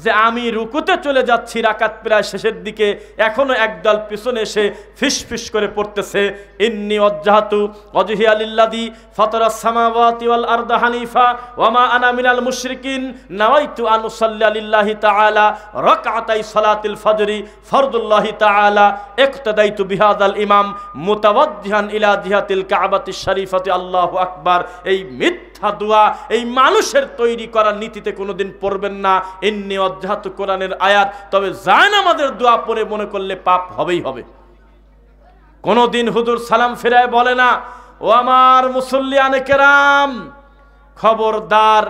যে আমি রুকুতে চলে যাচ্ছি, রাকাত প্রায় শেষের দিকে, এখনো একদল পিছনে এসে ফিস ফিস করে পড়তেছে, ইন্নী ওয়াজ্জাহাতু ওয়াজহিয়া লিল্লাযী ফাতারাস সামাওয়াতি ওয়াল আরদা হানিফা ওয়া মা আনা মিনাল মুশরিকিন নাওয়াইতু আন উসাল্লি লিল্লাহি তাআলা রাকআতাই সালাতিল ফজরি ফরদুল্লাহি তাআলা ইকতাদাইতু বিহাদাল ইমাম মুতাওয়াজ্জিহান ইলা জিহাতিল কাবাতিশ শরীফাতি আল্লাহু আকবার। এই মিথ্যা দোয়া এই মানুষের তৈরি করা নীতিতে কোনোদিন পড়বেন না। ইন্নী ওয়াজ্জাহাতু কোরআনের আয়াত, তবে জায়নামাজের দোয়া পড়ে মনে করলে পাপ হবেই হবে। কোনোদিন হুজুর সালাম ফেরায় বলে না, ও আমার মুসল্লিয়ানে কেরাম, খবরদার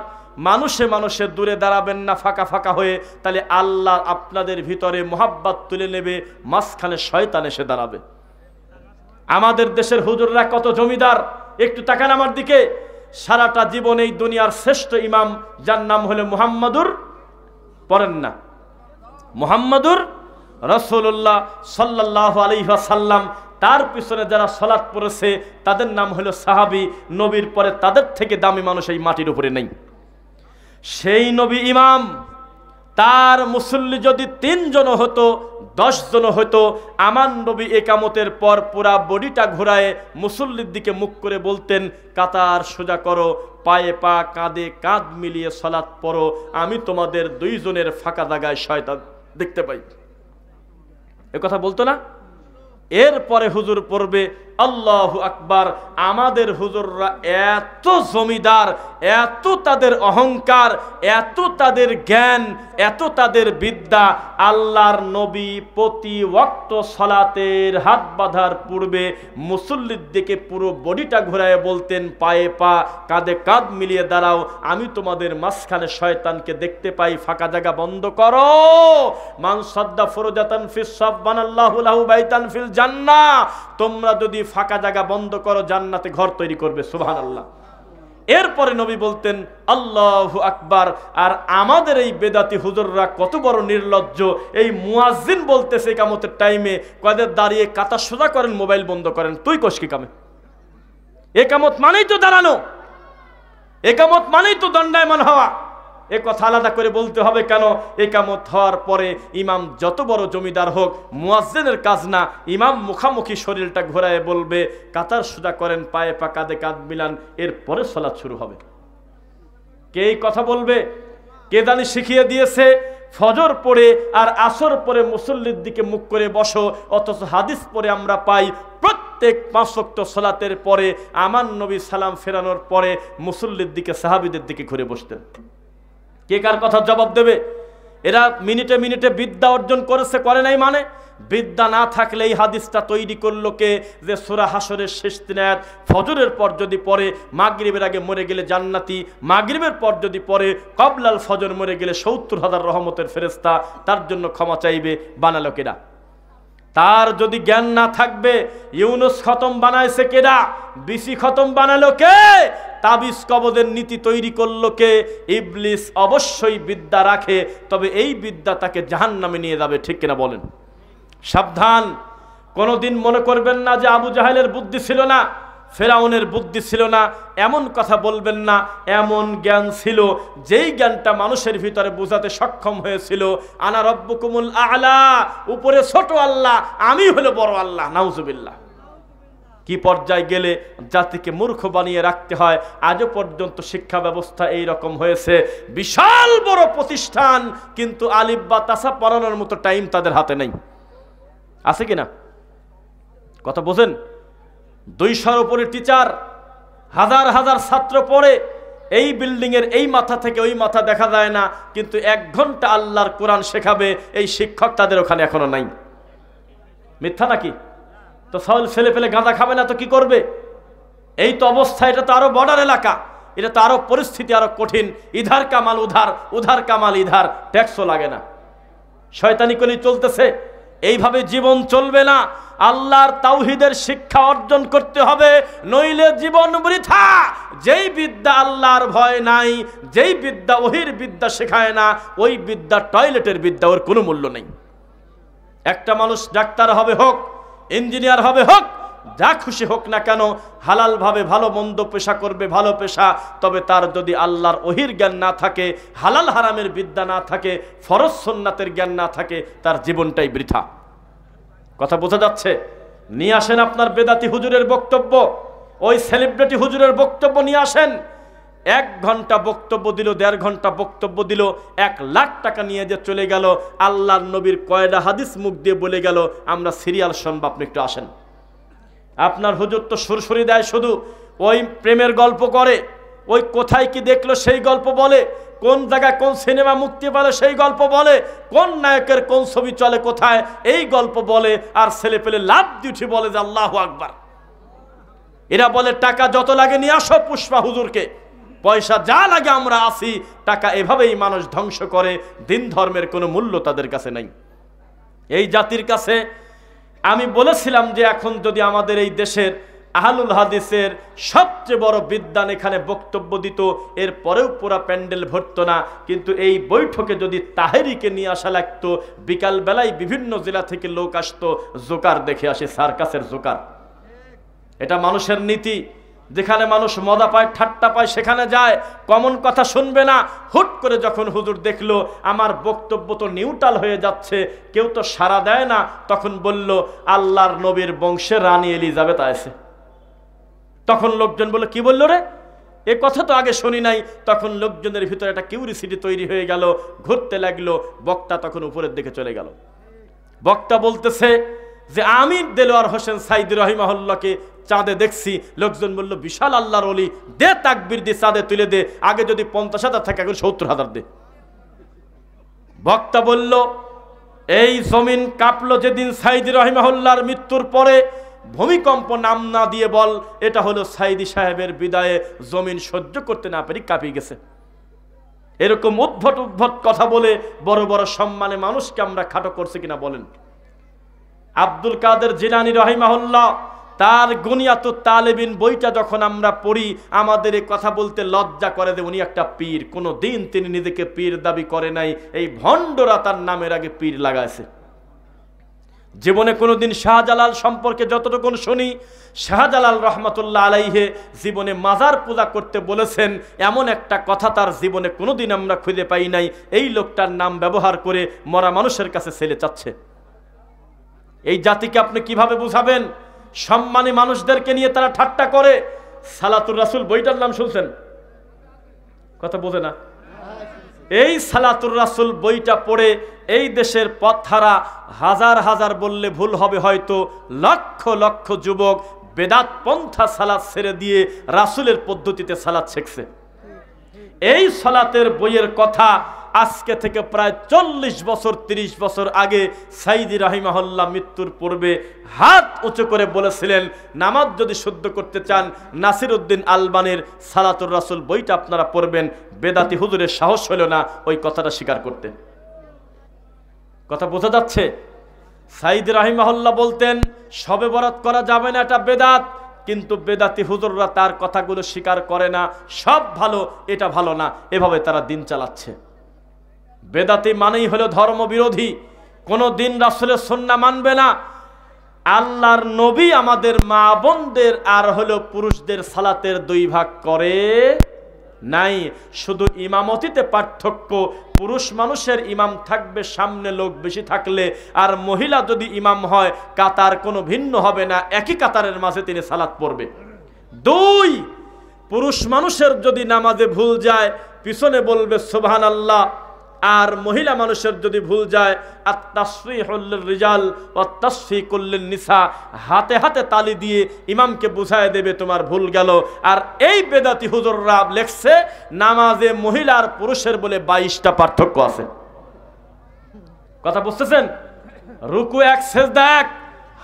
মানুষে মানুষে দূরে দাঁড়াবেন না ফাঁকা ফাঁকা হয়ে, তাহলে আল্লাহ আপনাদের ভিতরে মোহাব্বত তুলে নেবে, মাঝখানে শয়তান এসে দাঁড়াবে। আমাদের দেশের হুজুররা কত জমিদার, একটু তাকান আমার দিকে। সারাটা জীবন এই দুনিয়ার শ্রেষ্ঠ ইমাম, যার নাম হলো মুহাম্মাদুর, পড়েন না, মুহাম্মাদুর রাসূলুল্লাহ সাল্লাল্লাহু আলাইহি ওয়াসাল্লাম, তার পিছনে যারা সালাত পড়েছে তাদের নাম হলো সাহাবী। নবীর পরে তাদের থেকে দামি মানুষ এই মাটির উপরে নেই। সেই নবী ইমাম, তার মুসল্লি যদি 3 জন হতো, 10 জন হতো, আমার নবী একামতের পর পুরা বডিটা ঘোরায় মুসল্লির দিকে মুখ করে বলতেন, কাতার সোজা করো, পায়ে পা, কাঁধে কাঁধ মিলিয়ে সালাত পড়ো, আমি তোমাদের 2 জনের ফাঁকা জায়গায় শয়তান দেখতে পাই। এ কথা বলতো না? এরপরে হুজুর পড়বে আল্লাহু আকবার। আমাদের হুজুররা এত জমিদার, এত তাদের অহংকার, এত তাদের জ্ঞান, এত তাদের বিদ্যা, আল্লাহর নবী প্রতি ওয়াক্ত সালাতের হাত বাঁধার পূর্বে মুসল্লির দিকে পুরো বডিটা ঘোরায় বলতেন, পায়ে পা, কাঁধে কাঁধ মিলিয়ে দাঁড়াও, আমি তোমাদের মাঝখানে শয়তানকে দেখতে পাই, ফাঁকা জায়গা বন্ধ করো। মান সাদ্দা ফুরজাতান ফিস সাববানাল্লাহু লাহু বাইতান ফিল জান্নাহ, তোমরা যদি ফাঁকা জায়গা বন্ধ করো জান্নাতে ঘর তৈরি করবে। সুবহানাল্লাহ। এরপরে নবী বলতেন আল্লাহু আকবার। আর আমাদের এই বেদাতি হুজুররা কত বড় নির্লজ্জ, এই মুয়াজ্জিন বলতেছে ইকামতের টাইমে, কয়দের দাঁড়িয়ে কাতা সোজা করেন, মোবাইল বন্ধ করেন, তুই কোষ কি কামে? একামত মানেই তো দাঁড়ানো, একামত মানেই তো দণ্ডায়মান হওয়া। এ কথা আলাদা করে বলতে হবে কেন? একামত হওয়ার পরে ইমাম যত বড় জমিদার হোক, মুয়াজ্জিনের কাজ না, ইমাম মুখামুখি শরীরটা ঘোরায় বলবে, কাতার সোজা করেন, পায়ে পা, কাঁধে কাঁধ মিলান, এরপরে সালাত শুরু হবে। কে এই কথা বলবে? কে জানি শিখিয়ে দিয়েছে? ফজর পড়ে আর আসর পরে মুসল্লির দিকে মুখ করে বসো, অথচ হাদিস পড়ে আমরা পাই প্রত্যেক 5 ওয়াক্ত সালাতের পরে আমার নবী সালাম ফেরানোর পরে মুসল্লির দিকে, সাহাবীদের দিকে ঘুরে বসতেন। কে কার কথা জবাব দেবে? এরা মিনিটে মিনিটে বিদ্যা অর্জন করেছে, করে নাই মানে? বিদ্যা না থাকলে এই হাদিসটা তৈরি করলো কে? যে সূরা হাসরের শেষ 3 আয়াত ফজরের পর যদি পড়ে মাগরিবের আগে মরে গেলে জান্নাতি, মাগরিবের পর যদি পড়ে কবলাল ফজর মরে গেলে 70,000 রহমতের ফেরেশতা তার জন্য ক্ষমা চাইবে, বানালো কেডা? তার যদি জ্ঞান না থাকবে, ইউনুস খতম বানাইছে কেডা? বিসি খতম বানালো কে? তাবিজ কবজের নীতি তৈরি করলো কে? ইবলিস অবশ্যই বিদ্যা রাখে, তবে এই বিদ্যা তাকে জাহান্নামে নিয়ে যাবে, ঠিক কিনা বলেন? সাবধান, কোনোদিন মনে করবেন না যে আবু জাহেলের বুদ্ধি ছিল না, ফেরাউনের বুদ্ধি ছিল না, এমন কথা বলবেন না। এমন জ্ঞান ছিল, যেই জ্ঞানটা মানুষের ভিতরে বোঝাতে সক্ষম হয়েছিল, আনা রব্বুকুমুল আ'লা, উপরে ছোট আল্লাহ, আমি হলো বড় আল্লাহ। নাউজুবিল্লাহ। কি পর্যায়ে গেলে জাতিকে মূর্খ বানিয়ে রাখতে হয়। আজও পর্যন্ত শিক্ষা ব্যবস্থা এই রকম হয়েছে, বিশাল বড় প্রতিষ্ঠান, কিন্তু আলিফ বা তাসা পড়ানোর মতো টাইম তাদের হাতে নেই। আছে কিনা কথা বোঝেন? 200-র উপরে টিচার, হাজার হাজার ছাত্র পড়ে, এই বিল্ডিংয়ের এই মাথা থেকে ওই মাথা দেখা যায় না, কিন্তু 1 ঘন্টা আল্লাহর কোরআন শেখাবে এই শিক্ষক তাদের ওখানে এখনো নাই। মিথ্যা নাকি? তো ছেলে পেলে গাঁজা খাবে না তো কি করবে? এই তো অবস্থা। এটা তো আরো বর্ডার এলাকা, এটা তো আরো পরিস্থিতি আরো কঠিন। ইধার কামাল উধার, উধার কামাল ইধার, ট্যাক্সও লাগে না, শয়তানি কলি চলতেছে। এইভাবে জীবন চলবে না। আল্লাহর তাওহীদের শিক্ষা অর্জন করতে হবে, নইলে জীবন বৃথা। যেই বিদ্যা আল্লাহর ভয় নাই, যেই বিদ্যা ওহির বিদ্যা শেখায় না, ওই বিদ্যা টয়লেটের বিদ্যা, ওর কোনো মূল্য নেই। একটা মানুষ ডাক্তার হবে হোক, ইঞ্জিনিয়ার হবে হোক, যা খুশি হোক না কেন, হালাল ভাবে ভালো মন্দ পেশা করবে, ভালো পেশা। তবে তার যদি আল্লাহর ওহির জ্ঞান না থাকে, হালাল হারামের বিদ্যা না থাকে, ফরজ সুন্নাতের জ্ঞান না থাকে, তার জীবনটাই বৃথা। কথা বোঝা যাচ্ছে? নিয়ে আসেন আপনার বেদাতি হুজুরের বক্তব্য, ওই সেলিব্রিটি হুজুরের বক্তব্য নিয়ে আসেন। 1 ঘন্টা বক্তব্য দিল, 1.5 ঘন্টা বক্তব্য দিল, 1 লাখ টাকা নিয়ে যে চলে গেল। আল্লাহর নবীর কয়টা হাদিস মুখ দিয়ে বলে গেল, আমরা সিরিয়াল শুনবো, আপনি একটু আসেন। আপনার হুজুর তো সুরসুরি দেয়, শুধু ওই প্রেমের গল্প করে, ওই কোথায় কি দেখলো সেই গল্প বলে, কোন জায়গায় কোন সিনেমা মুক্তি পেল সেই গল্প বলে, কোন নায়কের কোন ছবি চলে কোথায় এই গল্প বলে। আর ছেলে পেলে লাভ দিউঠি বলে যে আল্লাহু আকবার। এরা বলে টাকা যত লাগে নিয়ে আসো পুষ্পা হুজুরকে, পয়সা যা লাগে আমরা আসি। টাকা এভাবেই মানুষ ধ্বংস করে, দিন ধর্মের কোনো মূল্য তাদের কাছে নাই। এই জাতির কাছে আমি বলেছিলাম যে এখন যদি আমাদের এই দেশের আহলুল হাদিসের সবচেয়ে বড় বিদ্বান এখানে বক্তব্য দিত, এর পরেও পুরা প্যান্ডেল ভরতো না। কিন্তু এই বৈঠকে যদি তাহেরিকে নিয়ে আসা লাগতো, বিকাল বেলায় বিভিন্ন জেলা থেকে লোক আসতো, জোকার দেখে আসে, সার্কাসের জোকার। এটা মানুষের নীতি। যেখানে মানুষ মজা পায়, ঠাট্টা পায়, সেখানে যায়, কমন কথা শুনবে না। হুট করে যখন হুজুর দেখলো আমার বক্তব্য তো নিউট্রাল হয়ে যাচ্ছে, কেউ তো সাড়া দেয় না, তখন বলল আল্লাহর নবীর বংশে রানী এলিজাবেথ আছে। তখন লোকজন বলল, কি বললো রে, এ কথা তো আগে শুনি নাই। তখন লোকজনের ভিতরে একটা কিউরিসিটি তৈরি হয়ে গেল, ঘুরতে লাগলো। বক্তা তখন উপরের দিকে চলে গেল। বক্তা বলতেছে যে আমি দেলোয়ার হোসেন সাইদি রহিমাহুল্লাহকে চাঁদে দেখছি। লোকজন বলল, বিশাল আল্লাহর ওলি, দে তাকবীর দিয়ে চাঁদে তুলে দে, আগে যদি 50,000 থাকে এখন 70,000 দে। বক্তা বলল, এই জমিন কাঁপলো যেদিন সাইদি রহিমাহুল্লাহর মৃত্যুর পরে, ভূমিকম্প নাম না দিয়ে বল এটা হলো সাইদি সাহেবের বিদায়ে, জমিন সহ্য করতে না পারি কাঁপিয়ে গেছে। এরকম উদ্ভট উদ্ভট কথা বলে বড় বড় সম্মানে মানুষকে আমরা খাটো করছি কিনা বলেন? আব্দুল কাদের জিলানী রহিমাহুল্লাহ তার গুনিয়াতুত তালেবিন বইটা যখন আমরা পড়ি, আমাদের এই কথা বলতে লজ্জা করে যে উনি একটা পীর। কোনো দিন তিনি নিজেকে পীর দাবি করে নাই, এই ভণ্ডরা তার নামের আগে পীর লাগাইছে। জীবনে কোনোদিন শাহজালাল সম্পর্কে যতটুকু শুনি, শাহজালাল রহমতুল্লাহ আলাইহে জীবনে মাজার পূজা করতে বলেছেন, এমন একটা কথা তার জীবনে কোনোদিন আমরা খুঁজে পাই নাই। এই লোকটার নাম ব্যবহার করে মরা মানুষের কাছে ছেলে চাচ্ছে। এই জাতিকে আপনি কিভাবে বুঝাবেন? সম্মানী মানুষদেরকে নিয়ে তারা ঠাট্টা করে। সালাতুর রাসূল বইটার নাম শুনছেন? কথা বোঝে না। এই সালাতুর রাসূল বইটা পড়ে এই দেশের পথহারা হাজার হাজার বললে ভুল হবে হয়তো, লক্ষ লক্ষ যুবক বেদাত পন্থা সালাত ছেড়ে দিয়ে রাসূলের পদ্ধতিতে সালাত শিখছে। এই সালাতের বইয়ের কথা আজকে থেকে প্রায় 40 বছর 30 বছর আগে সাইদি রাহিমাহুল্লাহ মৃত্যুর পূর্বে হাত উঁচু করে বলেছিলেন, নামাজ যদি শুদ্ধ করতে চান নাসিরউদ্দিন আলবানির সালাতুর রাসূল বইটা আপনারা পড়বেন। বেদাতি হুজুরের সাহস হলো না ওই কথাটা স্বীকার করতে। কথা বোঝা যাচ্ছে? সাইদি রাহিমাহুল্লাহ বলতেন শবে বরাত করা যাবে না, এটা বেদাত। কিন্তু বেদাতি হুজুররা তার কথাগুলো স্বীকার করে না। সব ভালো, এটা ভালো না, এভাবে তারা দিন চালাচ্ছে। বেদাতি মানেই হলো ধর্ম বিরোধী, কোনো দিন রাসূলের সুন্নাহ মানবে না। আল্লাহর নবী আমাদের মা বোনদের আর হলো পুরুষদের সালাতের 2 ভাগ করে নাই। শুধু ইমামতিতে পার্থক্য, পুরুষ মানুষের ইমাম থাকবে সামনে লোক বেশি থাকলে, আর মহিলা যদি ইমাম হয় কাতার কোনো ভিন্ন হবে না, একই কাতারের মাঝে তিনি সালাত পড়বে। 2, পুরুষ মানুষের যদি নামাজে ভুল যায় পিছনে বলবে সুবহানাল্লাহ, আর মহিলা মানুষের যদি ভুল যায় আত-তাসফিহুল লিররিজাল ওয়াত তাসফিকুল লিন-নিসা, হাতে হাতে তালি দিয়ে ইমামকে বুঝায় দেবে তোমার ভুল গেল। আর এই বেদাতি হুজুররা লেখছে নামাজে মহিলা আর পুরুষের বলে 22টা পার্থক্য আছে। কথা বুঝতেছেন? রুকু এক, সেজদা এক,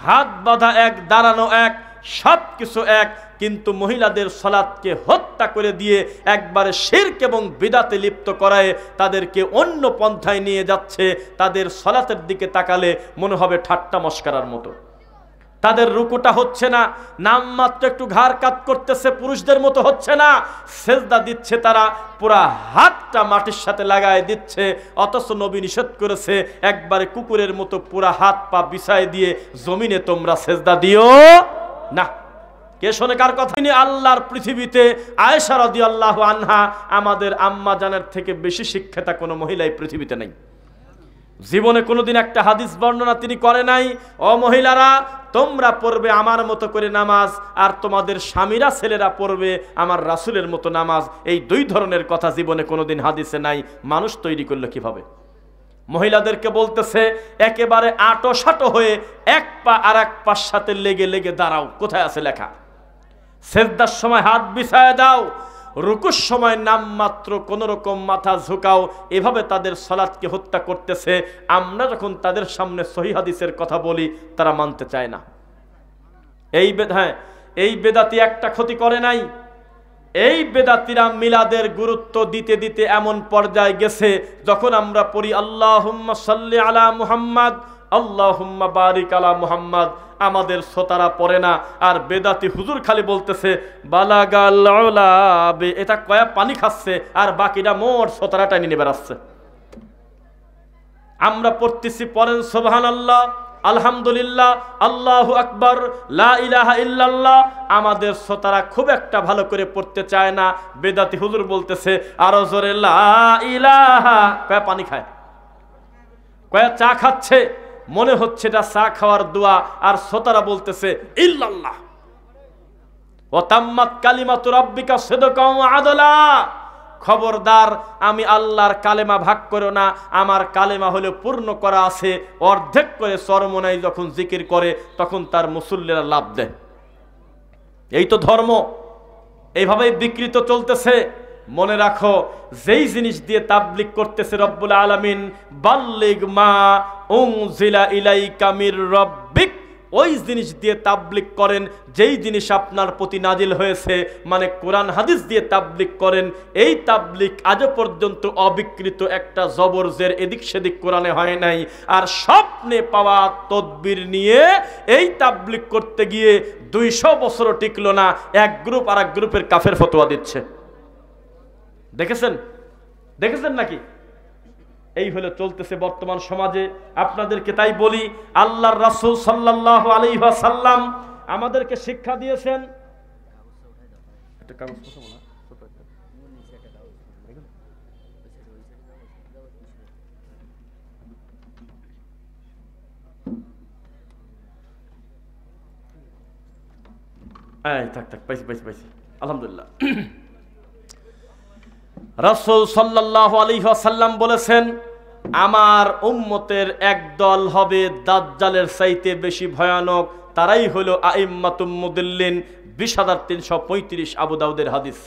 হাত বাঁধা এক, দাঁড়ানো এক, সব কিছু এক, কিন্তু মহিলাদের সালাতকে হত্যা করে দিয়ে একবারে শিরক এবং বিদআতে লিপ্ত করায় তাদেরকে অন্য পন্থায় নিয়ে যাচ্ছে। তাদের সালাতের দিকে তাকালে মনে হবে ঠাট্টা মস্করার মতো। তাদের রুকুটা হচ্ছে না, নামমাত্র একটু ঘাড় কাত করতেছে, পুরুষদের মতো হচ্ছে না। সেজদা দিচ্ছে তারা পুরা হাতটা মাটির সাথে লাগায় দিচ্ছে, অথচ নবী নিষেধ করেছে একবারে কুকুরের মতো পুরা হাত পা বিছায় দিয়ে জমিনে তোমরা সেজদা দিও না। কে শোনে কার কথা? তিনি আল্লাহর পৃথিবীতে আয়েশা রাদিয়াল্লাহু আনহা আমাদের আম্মা জানের থেকে বেশি শিক্ষিতা কোনো মহিলাই পৃথিবীতে নেই। জীবনে কোনোদিন একটা হাদিস বর্ণনা তিনি করে নাই, ও মহিলারা তোমরা পড়বে আমার মতো করে নামাজ, আর তোমাদের স্বামীরা ছেলেরা পড়বে আমার রাসূলের মতো নামাজ। এই দুই ধরনের কথা জীবনে কোনোদিন হাদিসে নাই। মানুষ তৈরি করলো কিভাবে? মহিলাদেরকে বলতেছে একেবারে আটো সাটো হয়ে এক পা আর এক পার সাথে লেগে লেগে দাঁড়াও। কোথায় আছে লেখা? সেজদার সময় হাত বিছায় দাও, রুকুর সময় নামমাত্র কোন রকম মাথা ঝুঁকাও। এভাবে তাদের সালাতকে হত্যা করতেছে। আমরা যখন তাদের সামনে সহিহ হাদিসের কথা বলি তারা মানতে চায় না। এই বেদাতি একটা ক্ষতি করে নাই। এই বেদাতিরা মিলাদের গুরুত্ব দিতে দিতে এমন পর্যায়ে গেছে, যখন আমরা পড়ি আল্লাহুম্মা সাল্লি আলা মুহাম্মাদ, আল্লাহুম্মা বারিক আলা মুহাম্মাদ, আমাদের শ্রোতারা পড়ে না। আর বেদাতি হুজুর খালি বলতেছে বালাগাল উলা, এটা কয়া পানি খাচ্ছে আর বাকিটা মোট শ্রোতারা টানি নিয়ে বেড়াচ্ছে। আমরা পড়তেছি পড়েন সুবহানাল্লাহ, আলহামদুলিল্লাহ, আল্লাহু আকবার, লা ইলাহা ইল্লাল্লাহ। আমাদের শ্রোতারা খুব একটা ভালো করে পড়তে চায় না। বেদাতি হুজুর বলতেছে আরো জোরে লা ইলাহা, কয়া পানি খায়, কয়া চা খাচ্ছে, মনে হচ্ছে এটা চা খাওয়ার দোয়া। আর শ্রোতারা বলতেছে ইল্লাল্লাহ, ওয়া তাম্মাত কালিমাতু রাব্বিকা সিদকাও ওয়া আদলা। খবরদার, আমি আল্লাহর কালেমা ভাগ করো না, আমার কালেমা হলে পূর্ণ করা আছে। অর্ধেক করে চরমনাই যখন জিকির করে তখন তার মুসল্লিরা লাভ দেয়। এই তো ধর্ম, এইভাবেই বিকৃত চলতেছে। মনে রাখো, যেই জিনিস দিয়ে তাবলীগ করতেছে রব্বুল আলামিন, বাল্লিগ মা উনজিলা ইলাইকা মির রাব্বিক, ওই জিনিস দিয়ে তাবলীগ করেন যেই জিনিস আপনার প্রতি নাজিল হয়েছে, মানে কোরআন হাদিস দিয়ে তাবলীগ করেন। এই তাবলীগ আজও পর্যন্ত অবিকৃত একটা জবর জের এদিক সেদিক কোরআনে হয় নাই। আর স্বপ্নে পাওয়া তদবির নিয়ে এই তাবলীগ করতে গিয়ে 200 বছরও টিকলো না। এক গ্রুপ আর এক গ্রুপের কাফের ফতোয়া দিচ্ছে। দেখেছেন নাকি? এই হলো চলতেছে বর্তমান সমাজে। আপনাদেরকে তাই বলি, আল্লাহর রাসূল সাল্লাল্লাহু আলাইহি ওয়াসাল্লাম আমাদেরকে শিক্ষা দিয়েছেন। পাইছি আলহামদুলিল্লাহ। রাসূল সাল্লাল্লাহু আলাইহি ওয়াসাল্লাম বলেছেন, আমার উম্মতের এক দল হবে দাজ্জালের চাইতে বেশি ভয়ানক, তারাই হলো আইম্মাতুম মুদিল্লিন। 20,335 আবু দাউদের হাদিস।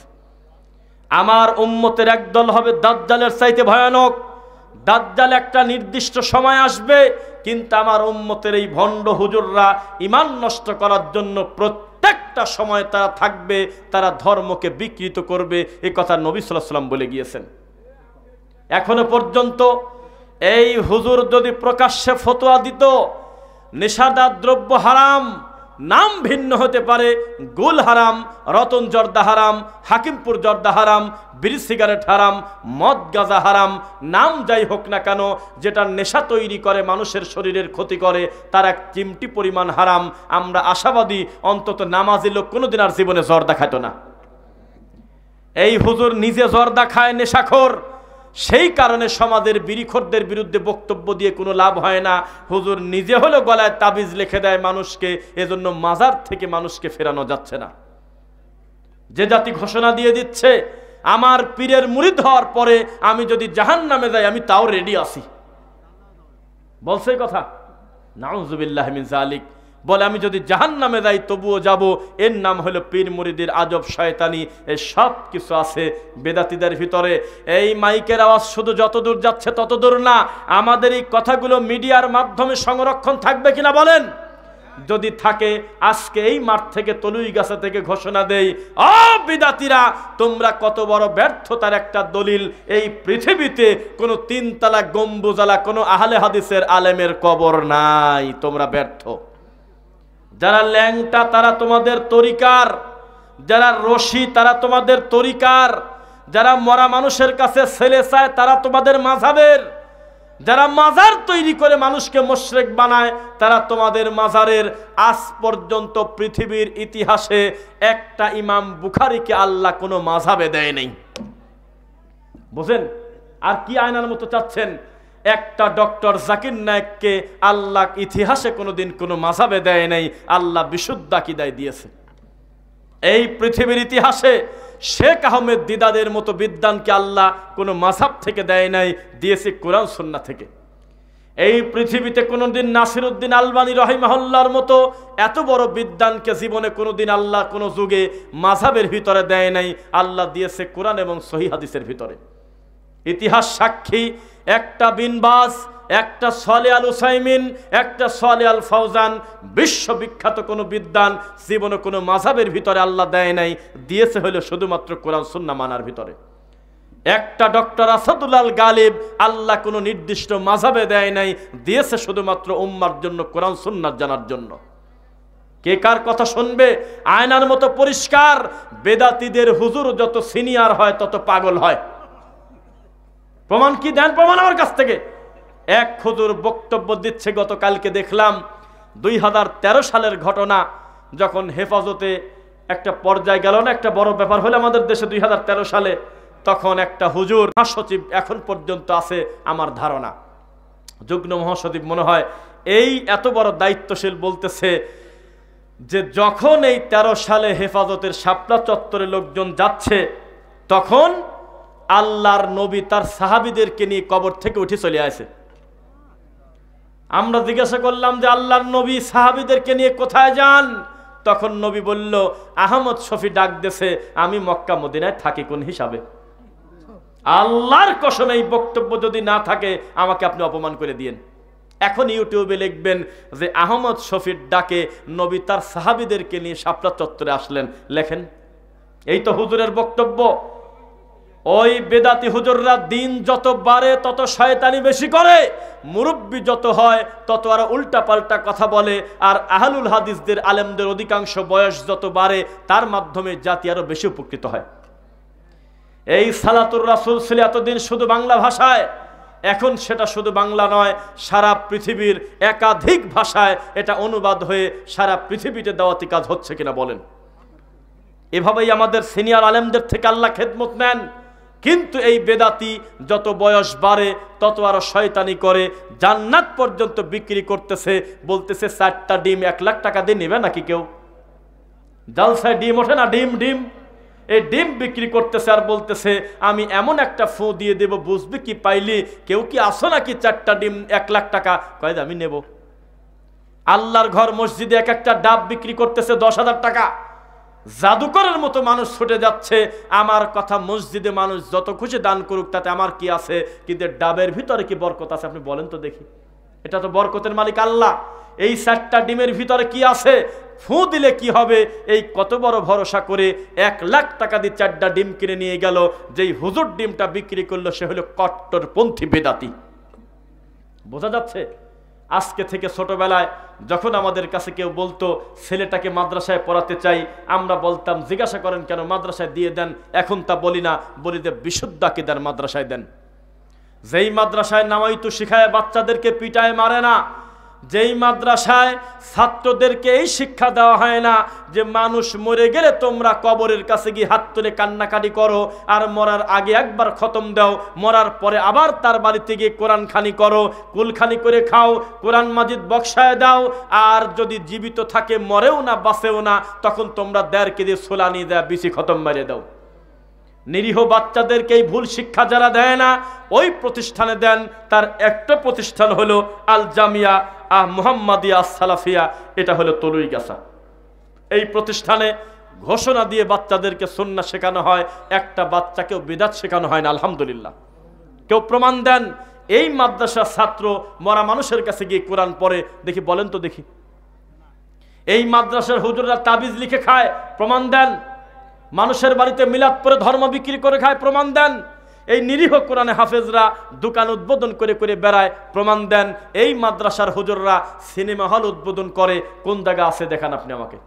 আমার উম্মতের এক দল হবে দাজ্জালের চাইতে ভয়ানক। দাজ্জাল একটা নির্দিষ্ট সময় আসবে, কিন্তু আমার উম্মতের এই ভণ্ড হুজুররা ঈমান নষ্ট করার জন্য প্রত্যেকটা সময় তারা থাকবে, তারা ধর্মকে বিকৃত করবে। এই কথা নবী সাল্লাল্লাহু আলাইহি ওয়াসাল্লাম বলে গিয়েছেন। এখনো পর্যন্ত এই হুজুর যদি প্রকাশ্যে ফতোয়া দিত নেশাদার দ্রব্য হারাম, নাম ভিন্ন হতে পারে, গুল হারাম, রতন জর্দা হারাম, হাকিমপুর জর্দা হারাম, বিড়ি সিগারেট হারাম, মদ গাঁজা হারাম, নাম যাই হোক না কেন, যেটা নেশা তৈরি করে মানুষের শরীরের ক্ষতি করে, তার এক চিমটি পরিমাণ হারাম। আমরা আশাবাদী অন্তত নামাজি লোক কোনোদিন আর জীবনে জর্দা খাইত না। এই হুজুর নিজে জর্দা খায়, নেশাখোর। সেই কারণে সমাজের বিড়িখোরদের বিরুদ্ধে বক্তব্য দিয়ে কোনো লাভ হয় না। হুজুর নিজে হলো গলায় তাবিজ লিখে দেয় মানুষকে, এজন্য মাজার থেকে মানুষকে ফেরানো যাচ্ছে না। যে জাতি ঘোষণা দিয়ে দিচ্ছে আমার পীরের মুরিদ হওয়ার পরে আমি যদি জাহান্নামে যাই আমি তাও রেডি আছি। বলছে কথা, নাউযুবিল্লাহি মিন যালিক। বলে আমি যদি জাহান্নামে যাই তবুও যাব। এর নাম হলো পীর মুরিদের আজব শয়তানি। এই সব কিছু আছে বেদাতীদের ভিতরে। এই মাইকের আওয়াজ শুধু যতদূর যাচ্ছে ততদূর না, আমাদের এই কথাগুলো মিডিয়ার মাধ্যমে সংরক্ষণ থাকবে কিনা বলেন? যদি থাকে আজকে এই মাঠ থেকে তলুই গাছা থেকে ঘোষণা দেই, ও বিদাতীরা, তোমরা কত বড় ব্যর্থতার একটা দলিল। এই পৃথিবীতে কোনো তিনতলা গম্বুজওয়ালা কোনো আহলে হাদিসের আলেমের কবর নাই, তোমরা ব্যর্থ। যারা ল্যাংটা তারা তোমাদের তরিকার, যারা রশি তারা তোমাদের তরিকার, যারা মরা মানুষের কাছে ছেলে চায় তারা তোমাদের মাযহাবের, যারা মাজার তৈরি করে মানুষকে মুশরিক বানায় তারা তোমাদের মাজারের। আজ পর্যন্ত পৃথিবীর ইতিহাসে একটা ইমাম বুখারীকে আল্লাহ কোনো মাযহাবে দেয় নাই। বুঝেন আর কি আয়নার মতো চাচ্ছেন? একটা ডক্টর জাকির নায়েককে আল্লাহ ইতিহাসে কোনোদিন কোনো মাযহাবে দেয় নাই, আল্লাহ বিশুদ্ধ আকীদায় দিয়েছে। এই পৃথিবীর ইতিহাসে শেখ আহমেদ দিদাদের মতো বিদ্বানকে আল্লাহ কোনো মাযহাব থেকে দেয় নাই, দিয়েছে কোরআন সুন্নাহ থেকে। এই পৃথিবীতে কোনোদিন নাসিরউদ্দিন আলবানী রাহিমাহুল্লাহর মতো এত বড় বিদ্বানকে জীবনে কোনোদিন আল্লাহ কোনো যুগে মাযহাবের ভিতরে দেয় নাই, আল্লাহ দিয়েছে কোরআন এবং সহিহ হাদিসের ভিতরে। ইতিহাস সাক্ষী, একটা বিন বাজ, একটা সালেহ আল উসাইমিন, একটা সালেহ আল ফাওজান, বিশ্ববিখ্যাত কোনো বিদ্বান জীবনে কোনো মাযহাবের ভিতরে আল্লাহ দেয় নাই, দিয়েছে হলো শুধুমাত্র কোরআন সুন্নাহ মানার ভিতরে। একটা ডক্টর আসাদুল্লাহ আল গালিব আল্লাহ কোনো নির্দিষ্ট মাযহাবে দেয় নাই, দিয়েছে শুধুমাত্র উম্মার জন্য কোরআন সুন্নাহ জানার জন্য। কে কার কথা শুনবে? আয়নার মতো পরিষ্কার। বেদাতীদের হুজুর যত সিনিয়র হয় তত পাগল হয়। প্রমাণ কি দেন? প্রমাণ আমার কাছ থেকে। এক হুজুর বক্তব্য দিচ্ছে, গতকালকে দেখলাম 2013 সালের ঘটনা, যখন হেফাজতে একটা পর্যায়ে গেল না, একটা বড় ব্যাপার হলো আমাদের দেশে 2013 সালে, তখন একটা হুজুর মহাসচিব এখন পর্যন্ত আছে আমার ধারণা, যুগ্ম মহাসচিব মনে হয়, এই এত বড় দায়িত্বশীল বলতেছে যে যখন এই 13 সালে হেফাজতের শাপলা চত্বরে লোকজন যাচ্ছে তখন আল্লাহর নবী তার সাহাবীদেরকে নিয়ে কবর থেকে উঠে চলে আসে। আমরা জিজ্ঞাসা করলাম যে আল্লাহর নবী সাহাবীদেরকে নিয়ে কোথায় যান? তখন নবী বলল, আহমদ শফি ডাক দেছে, আমি মক্কা মদিনায় থাকি কোন হিসাবে? আল্লাহর কসম এই বক্তব্য যদি না থাকে আমাকে আপনি অপমান করে দিয়েন। এখন ইউটিউবে লিখবেন যে আহমদ শফির ডাকে নবী তার সাহাবীদেরকে নিয়ে শাপলা চত্বরে আসলেন, লেখেন। এই তো হুজুরের বক্তব্য। ওই বেদাতি হুজুররা দিন যত বাড়ে তত শয়তানি বেশি করে, মুরব্বী যত হয় তত আর উল্টা পাল্টা কথা বলে, আর আহলুল হাদিসদের আলেমদের অধিকাংশ বয়স যত বাড়ে তার মাধ্যমে জাতি আরো বেশি উপকৃত হয়। এই সালাতুর রাসূল ছিল এতদিন শুধু বাংলা ভাষায়, এখন সেটা শুধু বাংলা নয়, সারা পৃথিবীর একাধিক ভাষায় এটা অনুবাদ হয়ে সারা পৃথিবীতে দাওয়াতি কাজ হচ্ছে কিনা বলেন? এভাবেই আমাদের সিনিয়র আলেমদের থেকে আল্লাহ খেদমত নেন। কিন্তু এই বেদাতি যত বয়স বাড়ে তত আরো শয়তানি করে, জান্নাত পর্যন্ত বিক্রি করতেছে, বলতেছে 4টা ডিম 1 লাখ টাকা দিয়ে নেবে নাকি কেউ? জালসায় ডিম ওঠে না, ডিম ডিম, এই ডিম বিক্রি করতেছে আর বলতেছে আমি এমন একটা ফু দিয়ে দেব, বুঝবি কি পাইলি, কেউ কি আসো নাকি 4টা ডিম 1 লাখ টাকা? কয় আমি নেব। আল্লাহর ঘর মসজিদে এক একটা ডাব বিক্রি করতেছে 10,000 টাকা। জাদুকরের মতো মানুষ ছুটে যাচ্ছে। আমার কথা, মসজিদে মানুষ যত খুশি দান করুক তাতে আমার কি আছে, কিন্তু ডাবের ভিতরে কি বরকত আছে আপনি বলেন তো দেখি? এটা তো বরকতের মালিক আল্লাহ। এই 4টা ডিমের ভিতরে কি আছে? ফু দিলে কি হবে? এই কত বড় ভরসা করে 1 লাখ টাকা দিয়ে 4টা ডিম কিনে নিয়ে গেল। যেই হুজুর ডিমটা বিক্রি করলো সে হলো কট্টরপন্থী বেদাতি। বোঝা যাচ্ছে? আজকে থেকে ছোটবেলায় যখন আমাদের কাছে কেউ বলতো ছেলেটাকে মাদ্রাসায় পড়াতে চাই, আমরা বলতাম জিজ্ঞাসা করেন কেন, মাদ্রাসায় দিয়ে দেন। এখন তা বলি না, বলি যে বিশুদ্ধ আকীদার মাদ্রাসায় দেন। যেই মাদ্রাসায় নামাইতু শিখায় বাচ্চাদেরকে পিটায় মারে না, যেই মাদ্রাসায় ছাত্রদেরকে এই শিক্ষা দেওয়া হয় না যে মানুষ মরে গেলে তোমরা কবরের কাছে গিয়ে হাত তুলে কান্নাকাটি করো, আর মরার আগে একবার খতম দাও, মরার পরে আবার তার বাড়িতে গিয়ে কোরআন খানি করো, কুলখানি করে খাও, কোরআন মাজিদ বক্সায় দাও, আর যদি জীবিত থাকে মরেও না বাঁচেও না তখন তোমরা দেড়কে দিয়ে সোলা নিয়ে দেয় বিসি খতম মেরে দাও। নিরীহ বাচ্চাদেরকে এই ভুল শিক্ষা যারা দেয় না, ওই প্রতিষ্ঠানে দেন। তার একটা প্রতিষ্ঠান হলো আল জামিয়া মুহাম্মাদিয়া সালাফিয়া, এটা হলো তলুইগাছা। এই প্রতিষ্ঠানে ঘোষণা দিয়ে বাচ্চাদেরকে সুন্নাহ শেখানো হয়, একটা বাচ্চাকেও বিদআত শেখানো হয় না। আলহামদুলিল্লাহ। কেউ প্রমাণ দেন এই মাদ্রাসার ছাত্র মরা মানুষের কাছে গিয়ে কোরআন পড়ে? দেখি, বলেন তো দেখি। এই মাদ্রাসার হুজুররা তাবিজ লিখে খায়? প্রমাণ দেন। মানুষের বাড়িতে মিলাদ পরে ধর্ম বিক্রি করে খায়? প্রমাণ দেন। এই নিরীহ কোরআনে হাফেজরা দোকান উদ্বোধন করে করে বেড়ায়? প্রমাণ দেন। এই মাদ্রাসার হুজুররা সিনেমা হল উদ্বোধন করে? কোন জায়গা আছে দেখান আপনি আমাকে।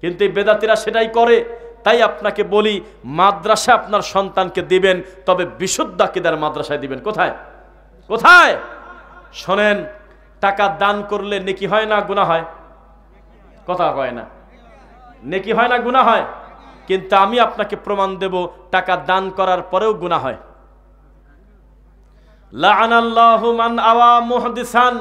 কিন্তু এই বেদাতিরা সেটাই করে। তাই আপনাকে বলি, মাদ্রাসা আপনার সন্তানকে দিবেন, তবে বিশুদ্ধ আকীদার মাদ্রাসায় দিবেন। কোথায় কোথায়? শোনেন, টাকা দান করলে নেকি হয় না গুনাহ হয়? কথা হয় না। নেকি হয় না গুনাহ হয়? কিন্তু আমি আপনাকে প্রমাণ দেব, টাকা দান করার পরেও গুনাহ হয়। লাআনাল্লাহু মান আওয়া মুহদিসান,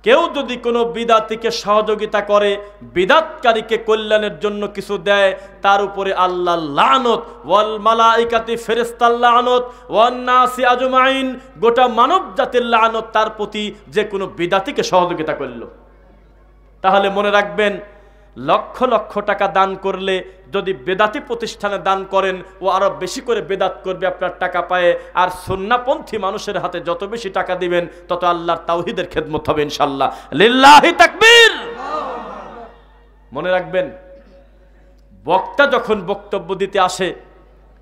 কেউ যদি কোনো বিদাতিকে সহযোগিতা করে, বিদাতকারীকে কল্যাণের জন্য কিছু দেয়, তার উপরে আল্লাহ লানত, ওয়াল মালাইকাতি ফেরেশতার লানত, ওয়ান নাসি আজমাইন, গোটা মানব জাতির লানত তার প্রতি, যে কোনো বিদাতিকে সহযোগিতা করল। তাহলে মনে রাখবেন, লক্ষ লক্ষ টাকা দান করলে যদি বেদাতি প্রতিষ্ঠানে দান করেন, ও আরো বেশি করে বেদাত করবে আপনার টাকা পায়ে। আর সুন্নাহপন্থী মানুষের হাতে যত বেশি টাকা দিবেন, তত আল্লাহর তাওহীদের খেদমত হবে ইনশাআল্লাহ। লিল্লাহি তাকবীর। মনে রাখবেন, বক্তা যখন বক্তব্য দিতে আসে,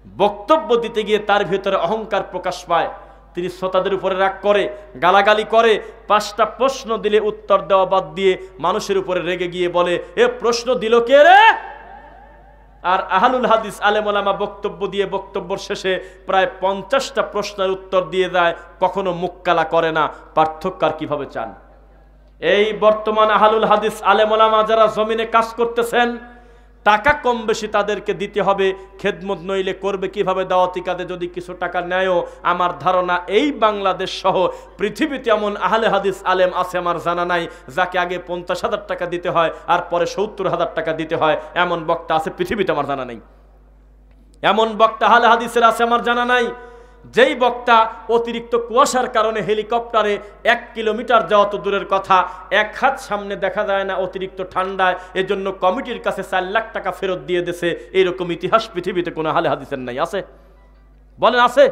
বক্তব্য দিতে গিয়ে তার ভিতরে অহংকার প্রকাশ পায়, তিনি শ্রোতাদের উপরে রাগ করে, গালাগালি করে, 5টা প্রশ্ন দিলে উত্তর দেওয়া বাদ দিয়ে মানুষের উপরে রেগে গিয়ে বলে, এ প্রশ্ন দিল কে রে? আর আহলুল হাদিস আলেম ওলামা বক্তব্য দিয়ে বক্তব্যের শেষে প্রায় 50টা প্রশ্নের উত্তর দিয়ে দেয়, কখনো মুখ কালা করে না। পার্থক্য আর কিভাবে চান? এই বর্তমান আহলুল হাদিস আলেম ওলামা যারা জমিনে কাজ করতেছেন, টাকা কম বেশি তাদেরকে দিতে হবে, খেদমত নইলে করবে কিভাবে দাওয়াতি কাজে? যদি কিছু টাকা নেয়ও, আমার ধারণা এই বাংলাদেশ সহ পৃথিবীতে এমন আহলে হাদিস আলেম আছে আমার জানা নাই, যাকে আগে 50,000 টাকা দিতে হয় আর পরে 70,000 টাকা দিতে হয়। এমন বক্তা আছে পৃথিবীতে আমার জানা নাই। এমন বক্তা আহলে হাদিসের আছে আমার জানা নাই। যেই বক্তা অতিরিক্ত কুয়াশার কারণে হেলিকপ্টারে 1 কিলোমিটার যাওয়া তো দূরের কথা, 1 হাত সামনে দেখা যায় না, অতিরিক্ত ঠান্ডায়, এজন্য কমিটির কাছে 4 লাখ টাকা ফেরত দিয়ে দিয়েছে। এইরকম ইতিহাস পৃথিবীতে কোনো আহলে হাদিসের নাই? আছে? বলেন আছে?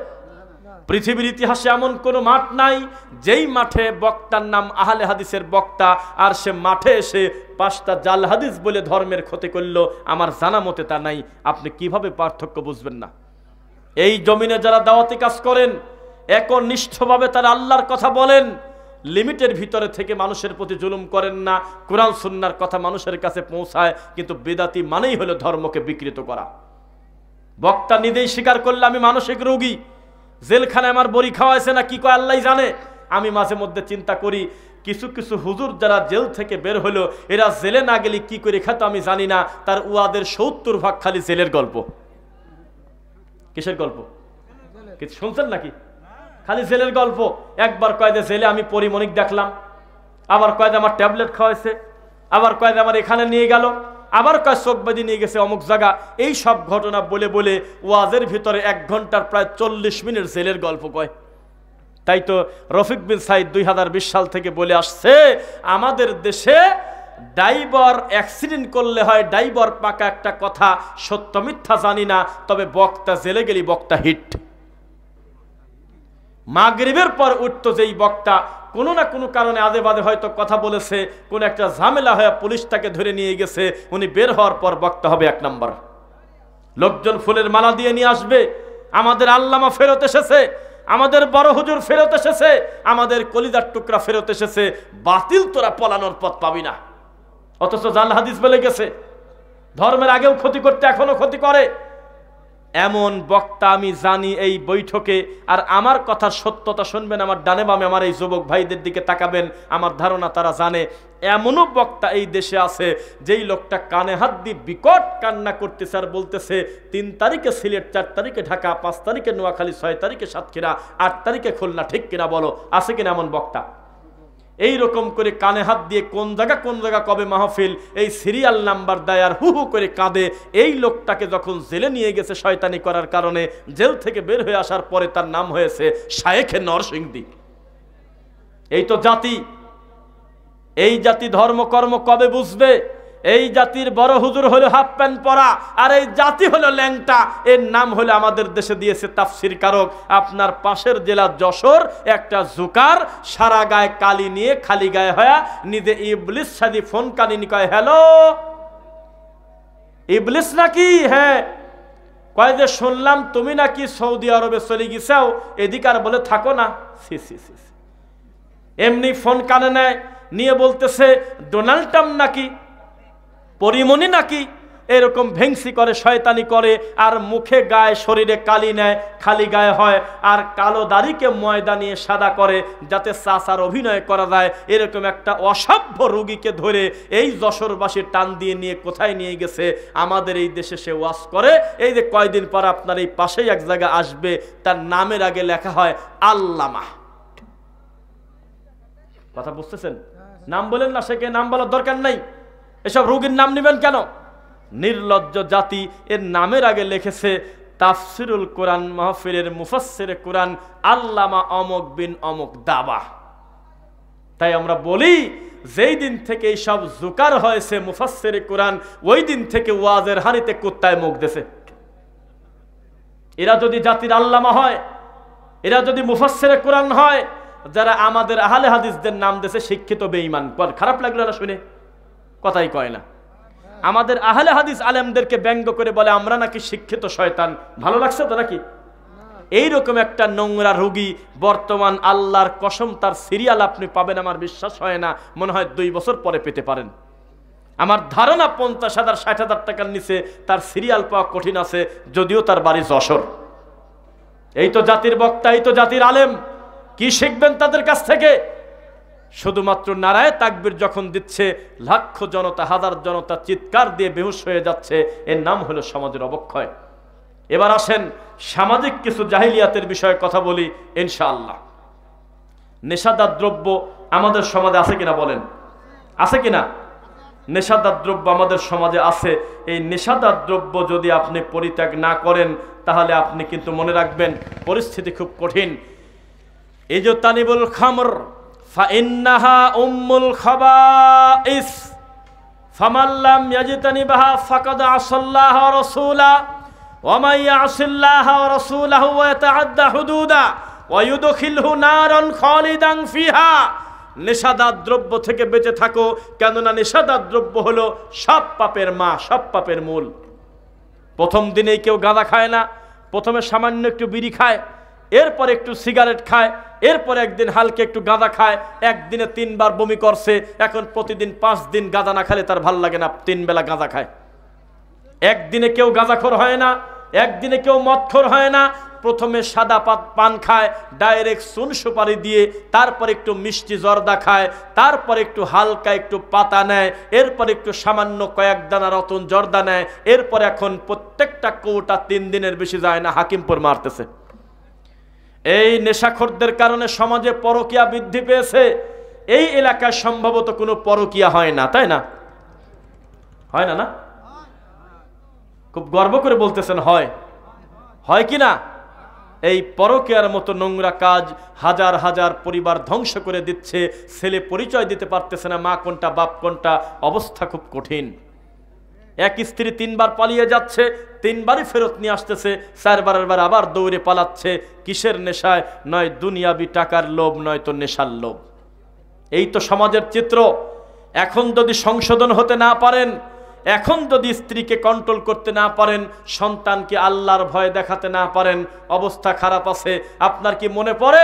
পৃথিবীর ইতিহাসে এমন কোনো মাঠ নাই যেই মাঠে বক্তার নাম আহলে হাদিসের বক্তা, আর সে মাঠে এসে 5টা জাল হাদিস বলে ধর্মের ক্ষতি করলো। আমার জানা মতে তা নাই। আপনি কিভাবে পার্থক্য বুঝবেন না? এই জমিনে যারা দাওয়াতি কাজ করেন, একনিষ্ঠভাবে তারা আল্লাহর কথা বলেন, লিমিটের ভিতরে থেকে মানুষের প্রতি জুলুম করেন না, কোরআন সুন্নাহর কথা মানুষের কাছে পৌঁছায়। কিন্তু বিদাতি মানেই হলো ধর্মকে বিকৃত করা। বক্তা নিজেই স্বীকার করলে আমি মানসিক রোগী, জেলখানায় আমার বড়ি খাওয়াইছে না কি কয় আল্লাহ জানে। আমি মাঝে মধ্যে চিন্তা করি, কিছু কিছু হুজুর যারা জেল থেকে বের হলো, এরা জেলে না গেলে কি করে খেত আমি জানি না। তার উয়াদের 70 ভাগ খালি জেলের গল্প। কিসের গল্প? কিছু শুনছেন নাকি? খালি জেলের গল্প। একবার কয়েদে জেলে আমি পরিমণিক দেখলাম, আবার কয়েদে আমার ট্যাবলেট খাওয়াইছে, আবার কয়েদে আমার এখানে নিয়ে গেল, আবার কয় চোখবাদি নিয়ে গেছে অমুক জায়গা। এই সব ঘটনা বলে বলে ওয়াজের ভিতরে 1 ঘন্টার প্রায় 40 মিনিট জেলের গল্প কয়। তাই তো রফিক বিন সাইদ 2020 সাল থেকে বলে আসছে, আমাদের দেশে ড্রাইভার অ্যাক্সিডেন্ট করলে হয় ড্রাইভার পাকা একটা কথা, সত্য মিথ্যা জানি না, তবে বক্তা জেলে গেলি বক্তা হিট। মাগরিবের পর উঠতো যেই বক্তা, কোনো না কোনো কারণে আদে বাদে হয়তো কথা বলেছে, কোন একটা ঝামেলা হয়ে পুলিশ তাকে ধরে নিয়ে গেছে, উনি বের হওয়ার পর বক্তা হবে 1 নম্বর। লোকজন ফুলের মালা দিয়ে নিয়ে আসবে, আমাদের আল্লামা ফেরত এসেছে, আমাদের বড় হুজুর ফেরত এসেছে, আমাদের কলিজার টুকরা ফেরত এসেছে, বাতিল তোরা পলানোর পথ পাবি না। অথচ জাল হাদিস বলে গেছে, ধর্মের আগেও ক্ষতি করতে এখনো ক্ষতি করে। এমন বক্তা আমি জানি এই বৈঠকে। আর আমার কথার সত্যতা শুনবেন, আমার ডানে বামে আমার এই যুবক ভাইদের দিকে তাকাবেন, আমার ধারণা তারা জানে এমনও বক্তা এই দেশে আছে যেই লোকটা কানে হাত দিয়ে বিকট কান্না করতেছে আর বলতেছে 3 তারিখে সিলেট, 4 তারিখে ঢাকা, 5 তারিখে নোয়াখালী, 6 তারিখে সাতক্ষীরা, 8 তারিখে খুলনা। ঠিক কিনা বলো? আছে কিনা এমন বক্তা? এই রকম করে কানে হাত দিয়ে কোন জায়গা কবে মাহফিল এই সিরিয়াল নাম্বার দেয় আর হু হু করে কাঁদে। এই লোকটাকে যখন জেলে নিয়ে গেছে শয়তানি করার কারণে, জেল থেকে বের হয়ে আসার পরে তার নাম হয়েছে শায়েখে নরসিংদী। এই তো জাতি, এই জাতি ধর্মকর্ম কবে বুঝবে? এই জাতির বড় হুজুর হলো হাফ প্যান্ট পরা, আর এই জাতি হলো ল্যাংটা। এর নাম হলো আমাদের দেশে দিয়েছে তাফসির কারক। আপনার পাশের জেলা যশোর একটা জুকার, সারা গায়ে কালি নিয়ে খালি গায়ে হয়া নিজে ইবলিস সাদি ফোন কালিনি কয় হ্যালো ইবলিস নাকি? হ্যাঁ। কয় যে শুনলাম তুমি নাকি সৌদি আরবে চলে গেছাও, এদিকার বলে থাকো না। সি সি সি, এমনি ফোন কানে নেয়, নিয়ে বলতেছে ডোনাল্ড ট্রাম্প নাকি, পরিমণি নাকি, এরকম ভেংসি করে, শয়তানি করে, আর মুখে গায়ে শরীরে কালি নেয়, খালি গায়ে হয়, আর কালো দাড়িকে ময়দা নিয়ে সাদা করে যাতে চাচার অভিনয় করা যায়। এরকম একটা অসভ্য রোগীকে ধরে এই যশোরবাসী টান দিয়ে নিয়ে কোথায় নিয়ে গেছে? আমাদের এই দেশে সে ওয়াজ করে। এই যে কয়দিন পর আপনার এই পাশেই এক জায়গা আসবে, তার নামের আগে লেখা হয় আল্লামা। কথা বুঝতেছেন? নাম বলেন না, সে কে, নাম বলার দরকার নাই। এসব রোগীর নাম নেবেন কেন? নির্লজ্জ জাতি। এর নামের আগে লিখেছে তাফসিরুল কোরআন মাহফিলের মুফাসসিরে কোরআন আল্লামা অমক বিন অমক দাবা। তাই আমরা বলি, যেই দিন থেকে এই সব জুকার হয়েছে মুফাসসিরে কোরআন, ওই দিন থেকে ওয়াজের হানিতে কুত্তায় মুখ দেছে। এরা যদি জাতির আল্লামা হয়, এরা যদি মুফাসসিরে কোরআন হয়, যারা আমাদের আহলে হাদিসদের নাম দেশে শিক্ষিত বেঈমান। খারাপ লাগলো না শুনে? কথাই কয় না। আমাদের আহলে হাদিস আলেমদেরকে ব্যঙ্গ করে বলে আমরা নাকি শিক্ষিত শয়তান। ভালো লাগছে তো নাকি? এইরকম একটা নোংরা রোগী বর্তমান আল্লাহর কসম তার সিরিয়াল আপনি পাবেন, আমার বিশ্বাস হয় না, মনে হয় 2 বছর পরে পেতে পারেন। আমার ধারণা 50,000 60,000 টাকার নিচে তার সিরিয়াল পাওয়া কঠিন আছে, যদিও তার বাড়ি যশোর। এই তো জাতির বক্তা, এই তো জাতির আলেম। কি শিখবেন তাদের কাছ থেকে? শুধুমাত্র নারায়ে তাকবীর যখন দিচ্ছে, লাখ জনতা, হাজার জনতা চিৎকার দিয়ে বেহুশ হয়ে যাচ্ছে। এর নাম হলো সমাজের অবক্ষয়। এবার আসেন সামাজিক কিছু জাহিলিয়াতের বিষয়ে কথা বলি ইনশাআল্লাহ। নেশাদার দ্রব্য আমাদের সমাজে আছে কিনা বলেন? আছে কিনা? নেশাদার দ্রব্য আমাদের সমাজে আছে। এই নেশাদার দ্রব্য যদি আপনি পরিত্যাগ না করেন, তাহলে আপনি কিন্তু মনে রাখবেন পরিস্থিতি খুব কঠিন। এই যে তানিবুল খামর ফাইন্নাহা উম্মুল খাবাইস ফামান লাম ইয়াজতানিবহা ফাকাদ আসাল্লাহ ওয়া রাসূলা ওয়া মান ইয়াসিল্লাহ ওয়া রাসূলাহু ওয়া ইয়াতাআদ্দা হুদুদা ওয়া ইউদখিলহু নারান খালিদান ফিহা। নেশাদার দ্রব্য থেকে বেঁচে থাকো, কেননা নেশাদার দ্রব্য হলো সব পাপের মা, সব পাপের মূল। প্রথম দিনেই কেউ গাঁজা খায় না, প্রথমে সামান্য একটু বিড়ি খায়, এরপর একটু সিগারেট খায়, এরপর একদিন হালকা একটু গাঁজা খায়, একদিনে 3 বার বমি করছে। এখন প্রতিদিন 5 দিন গাঁজা না খেলে তার ভাল লাগে না, 3 বেলা গাঁজা খায়। একদিনে কেউ গাঁজাখোর হয় না, একদিনে কেউ মদখোর হয় না। প্রথমে সাদা পান খায়, ডাইরেক্ট চুন সুপারি দিয়ে, তারপর একটু মিষ্টি জর্দা খায়, তারপর একটু হালকা একটু পাতা নেয়, এরপর একটু সামান্য কয়েক দানা রতন জর্দা নেয়, এরপর এখন প্রত্যেকটা কৌটা 3 দিনের বেশি যায় না, হাকিমপুর মারতেছে। এই নেশাখোরদের কারণে সমাজে পরকীয়া বৃদ্ধি পেয়েছে। এই এলাকায় সম্ভবত কোনো পরকীয়া হয় না, তাই না? হয় না? না, খুব গর্ব করে বলতেছেন হয়, হয় কি না? এই পরকীয়ার মতো নোংরা কাজ হাজার হাজার পরিবার ধ্বংস করে দিচ্ছে। ছেলে পরিচয় দিতে পারতেছে না, মা কোনটা বাপ কোনটা, অবস্থা খুব কঠিন। এক স্ত্রী 3 বার পালিয়ে যাচ্ছে, 3 বারই ফেরত নিয়ে আসতেছে, 4 বারের বার আবার দৌড়ে পালাচ্ছে। কিসের নেশায়? নয় দুনিয়াবি টাকার লোভ, নয় তো নেশার লোভ। এই তো সমাজের চিত্র। এখন যদি সংশোধন হতে না পারেন, এখন যদি স্ত্রীকে কন্ট্রোল করতে না পারেন, সন্তানকে আল্লাহর ভয় দেখাতে না পারেন, অবস্থা খারাপ আছে। আপনার কি মনে পড়ে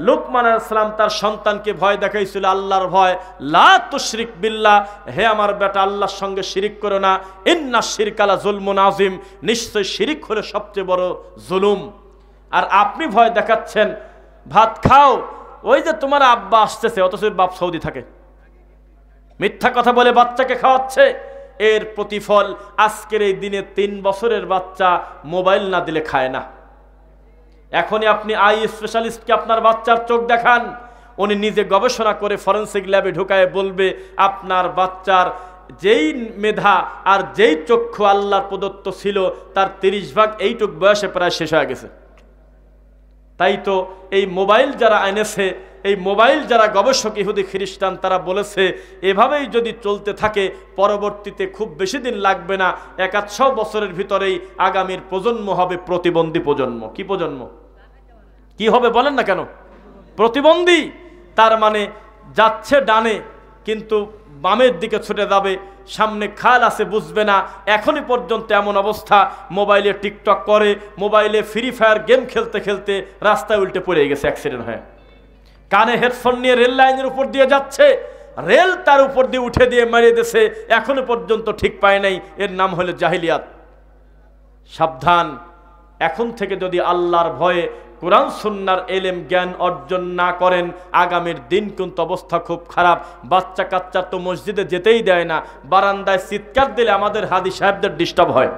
লুকমান আলাইহিস সালাম তার সন্তানকে ভয় দেখাইছিল আল্লাহর ভয়? লা তুশরিক বিল্লাহ, হে আমার বেটা আল্লাহর সঙ্গে শিরিক করো না। ইন্নাশ শিরকা লা যুলমুন আযীম, নিশ্চয় শিরিক হলো সবচেয়ে বড় জুলুম। আর আপনি ভয় দেখাচ্ছেন ভাত খাও, ওই যে তোমার আব্বা আসতেছে, অথচ বাপ সৌদি থাকে, মিথ্যা কথা বলে বাচ্চাকে খাওয়াচ্ছে। এর প্রতিফল আজকের এই দিনে 3 বছরের বাচ্চা মোবাইল না দিলে খায় না। এখনই আপনি আই স্পেশালিস্টকে আপনার বাচ্চার চোখ দেখান, উনি নিজে গবেষণা করে ফরেনসিক ল্যাবে ঢুকায় বলবে আপনার বাচ্চার যেই মেধা আর যেই চক্ষু আল্লাহর প্রদত্ত ছিল তার 30 ভাগ এইটুক বয়সে প্রায় শেষ হয়ে গেছে। তাই তো এই মোবাইল যারা এনেছে, এই মোবাইল যারা গবেষক ইহুদি খ্রিস্টান, তারা বলেছে এভাবেই যদি চলতে থাকে পরবর্তীতে খুব বেশি দিন লাগবে না, 100 বছরের ভিতরেই আগামীর প্রজন্ম হবে প্রতিবন্ধী প্রজন্ম। কি প্রজন্ম? কি হবে বলেন না কেন? প্রতিবন্ধী। তার মানে যাচ্ছে ডানে কিন্তু বামের দিকে ছুটে যাবে, সামনে খাল আছে বুঝবে না। এখনই পর্যন্ত এমন অবস্থা, মোবাইলে টিকটক করে, মোবাইলে ফ্রি ফায়ার গেম খেলতে খেলতে রাস্তায় উল্টে পড়ে গেছে অ্যাক্সিডেন্ট হয়ে। কানে হেডফোন নিয়ে রেল লাইনের উপর দিয়ে যাচ্ছে, রেল তার উপর দিয়ে উঠে দিয়ে মেরে দিয়েছে, এখনো পর্যন্ত ঠিক পায় নাই। এর নাম হলো জাহিলিয়াত। সাবধান, এখন থেকে যদি আল্লাহর ভয়ে কোরআন সুন্নাহর এলেম জ্ঞান অর্জন না করেন, আগামীর দিন কিন্তু অবস্থা খুব খারাপ। বাচ্চা কাচ্চা তো মসজিদে যেতেই দেয় না, বারান্দায় চিৎকার দিলে আমাদের হাদি সাহেবদের ডিস্টার্ব হয়,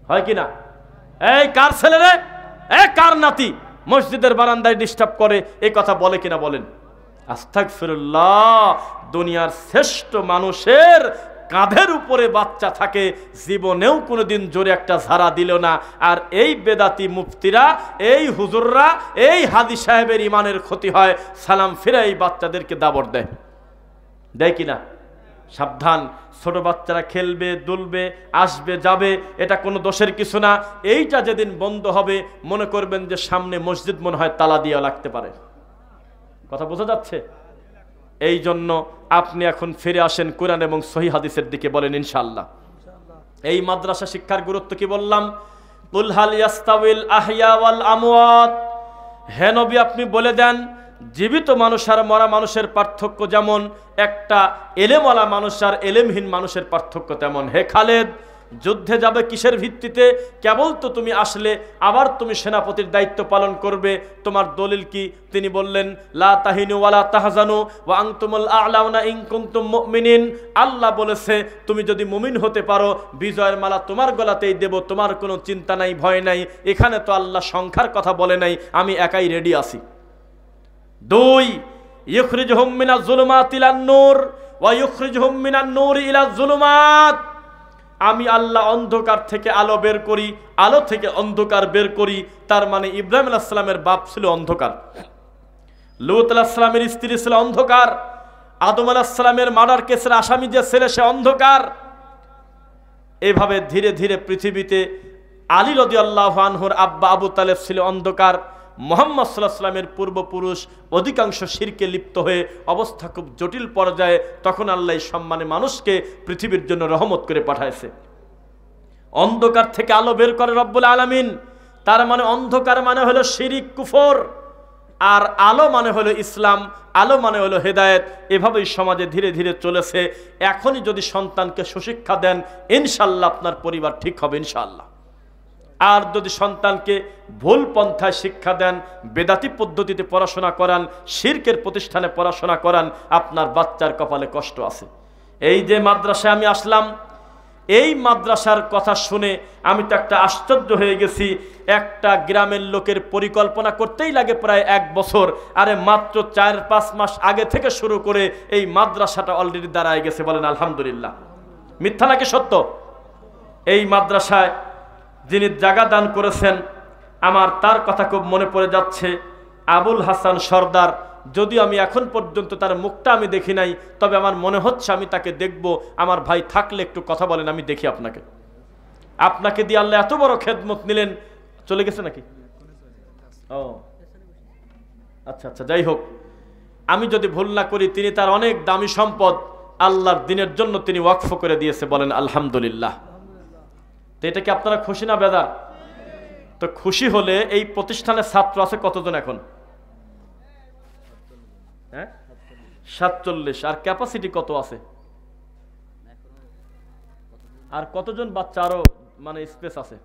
হয় কি না? এই কার ছেলে রে, এ কার নাতি মসজিদের বারান্দায় ডিস্টার্ব করে, এই কথা বলে কিনা বলেন? আস্তাগফিরুল্লাহ। দুনিয়ার শ্রেষ্ঠ মানুষের কাঁধের উপরে বাচ্চা থাকে, জীবনেও কোনোদিন জোরে একটা ঝাড়া দিল না। আর এই বেদাতি মুফতিরা, এই হুজুররা, এই হাদি সাহেবের ইমানের ক্ষতি হয়, সালাম ফিরে এই বাচ্চাদেরকে দাবড় দেয়, দেয় কিনা? সাবধান, ছোট বাচ্চারা খেলবে, দুলবে, আসবে যাবে, এটা কোনো দোষের কিছু না। এইটা যেদিন বন্ধ হবে মনে করবেন যে সামনে মসজিদ মনে হয় তালা দিয়ে লাগতে পারে। কথা বোঝা যাচ্ছে? এই জন্য আপনি এখন ফিরে আসেন কোরআন এবং সহিহ হাদিসের দিকে, বলেন ইনশাআল্লাহ। এই মাদ্রাসা শিক্ষার গুরুত্ব কি বললাম? কুল হাল ইয়াস্তাউইল আহইয়া ওয়াল আমওয়াত, হে নবী আপনি বলে দেন জীবিত মানুষ আর মরা মানুষের পার্থক্য যেমন, একটা এলেমওয়ালা মানুষ আর এলেমহীন মানুষের পার্থক্য তেমন। হে খালেদ, যুদ্ধে যাবে কিসের ভিত্তিতে? কেবল তো তুমি আসলে, আবার তুমি সেনাপতির দায়িত্ব পালন করবে, তোমার দলিল কি? তিনি বললেন লা তাহিনু ওয়ালা তাহজানু ওয়া আনতুমুল আ'লাউনা ইন কুনতুম মুমিনিন। আল্লাহ বলেছে তুমি যদি মুমিন হতে পারো, বিজয়ের মালা তোমার গলাতেই দেব, তোমার কোনো চিন্তা নাই, ভয় নাই। এখানে তো আল্লাহ সংখ্যার কথা বলে নাই, আমি একাই রেডি আছি। 2 ইখরিজুহুম মিনাজ যুলুমাতি ইলান নূর ওয়া ইখরিজুহুম মিনান নূরি ইলাজ যুলুমাত। আমি আল্লাহ অন্ধকার থেকে আলো বের করি, আলো থেকে অন্ধকার বের করি। তার মানে ইব্রাহিম আলাইহিস সালামের বাপ ছিল অন্ধকার, লূত আলাইহিস সালামের স্ত্রী ছিল অন্ধকার, আদম আলাইহিস সালামের মার্ডার কেসের আসামি যে ছেলে সে অন্ধকার। এইভাবে ধীরে ধীরে পৃথিবীতে আলী রাদিয়াল্লাহু আনহুর আব্বা আবু তালেব ছিল অন্ধকার। মুহাম্মদ সাল্লাল্লাহু আলাইহি ওয়াসাল্লামের পূর্বপুরুষ অধিকাংশ শিরকে লিপ্ত হয়ে অবস্থা খুব জটিল পর্যায়ে, তখন আল্লাহ সম্মানে মানুষকে পৃথিবীর জন্য রহমত করে পাঠাইছে। অন্ধকার থেকে আলো বের করে রব্বুল আলামিন। তার মানে অন্ধকার মানে হলো শিরিক কুফর, আর আলো মানে হলো ইসলাম, আলো মানে হলো হেদায়েত। এভাবেই সমাজে ধীরে ধীরে চলেছে। এখনই যদি সন্তানকে সুশিক্ষা দেন, ইনশাআল্লাহ আপনার পরিবার ঠিক হবে ইনশাআল্লাহ। আর যদি সন্তানকে ভুল পন্থায় শিক্ষা দেন, বেদাতি পদ্ধতিতে পড়াশোনা করান, শিরকের প্রতিষ্ঠানে পড়াশোনা করান, আপনার বাচ্চার কপালে কষ্ট আছে। এই যে মাদ্রাসায় আমি আসলাম, এই মাদ্রাসার কথা শুনে আমি তো একটা আশ্চর্য হয়ে গেছি। একটা গ্রামের লোকের পরিকল্পনা করতেই লাগে প্রায় 1 বছর, আরে মাত্র 4-5 মাস আগে থেকে শুরু করে এই মাদ্রাসাটা অলরেডি দাঁড়ায় গেছে। বলেন আলহামদুলিল্লাহ। মিথ্যা নাকি সত্য? এই মাদ্রাসায় যিনি জায়গা দান করেছেন, আমার তার কথা খুব মনে পড়ে যাচ্ছে, আবুল হাসান সর্দার। যদিও আমি এখন পর্যন্ত তার মুখটা আমি দেখি নাই, তবে আমার মনে হচ্ছে আমি তাকে দেখব। আমার ভাই থাকলে একটু কথা বলেন, আমি দেখি আপনাকে। আপনাকে দিয়ে আল্লাহ এত বড় খেদমত নিলেন, চলে গেছে নাকি? ও আচ্ছা আচ্ছা, যাই হোক, আমি যদি ভুল না করি তিনি তার অনেক দামি সম্পদ আল্লাহর দ্বীনের জন্য তিনি ওয়াকফ করে দিয়েছে। বলেন আলহামদুলিল্লাহ। তো এটা কি আপনারা খুশি না বেজার? তো খুশি হলে এই প্রতিষ্ঠানের ছাত্র আছে কতজন এখন? 47। আর ক্যাপাসিটি কত আছে? আর কতজন বাচ্চা আরো মানে স্পেস আছে?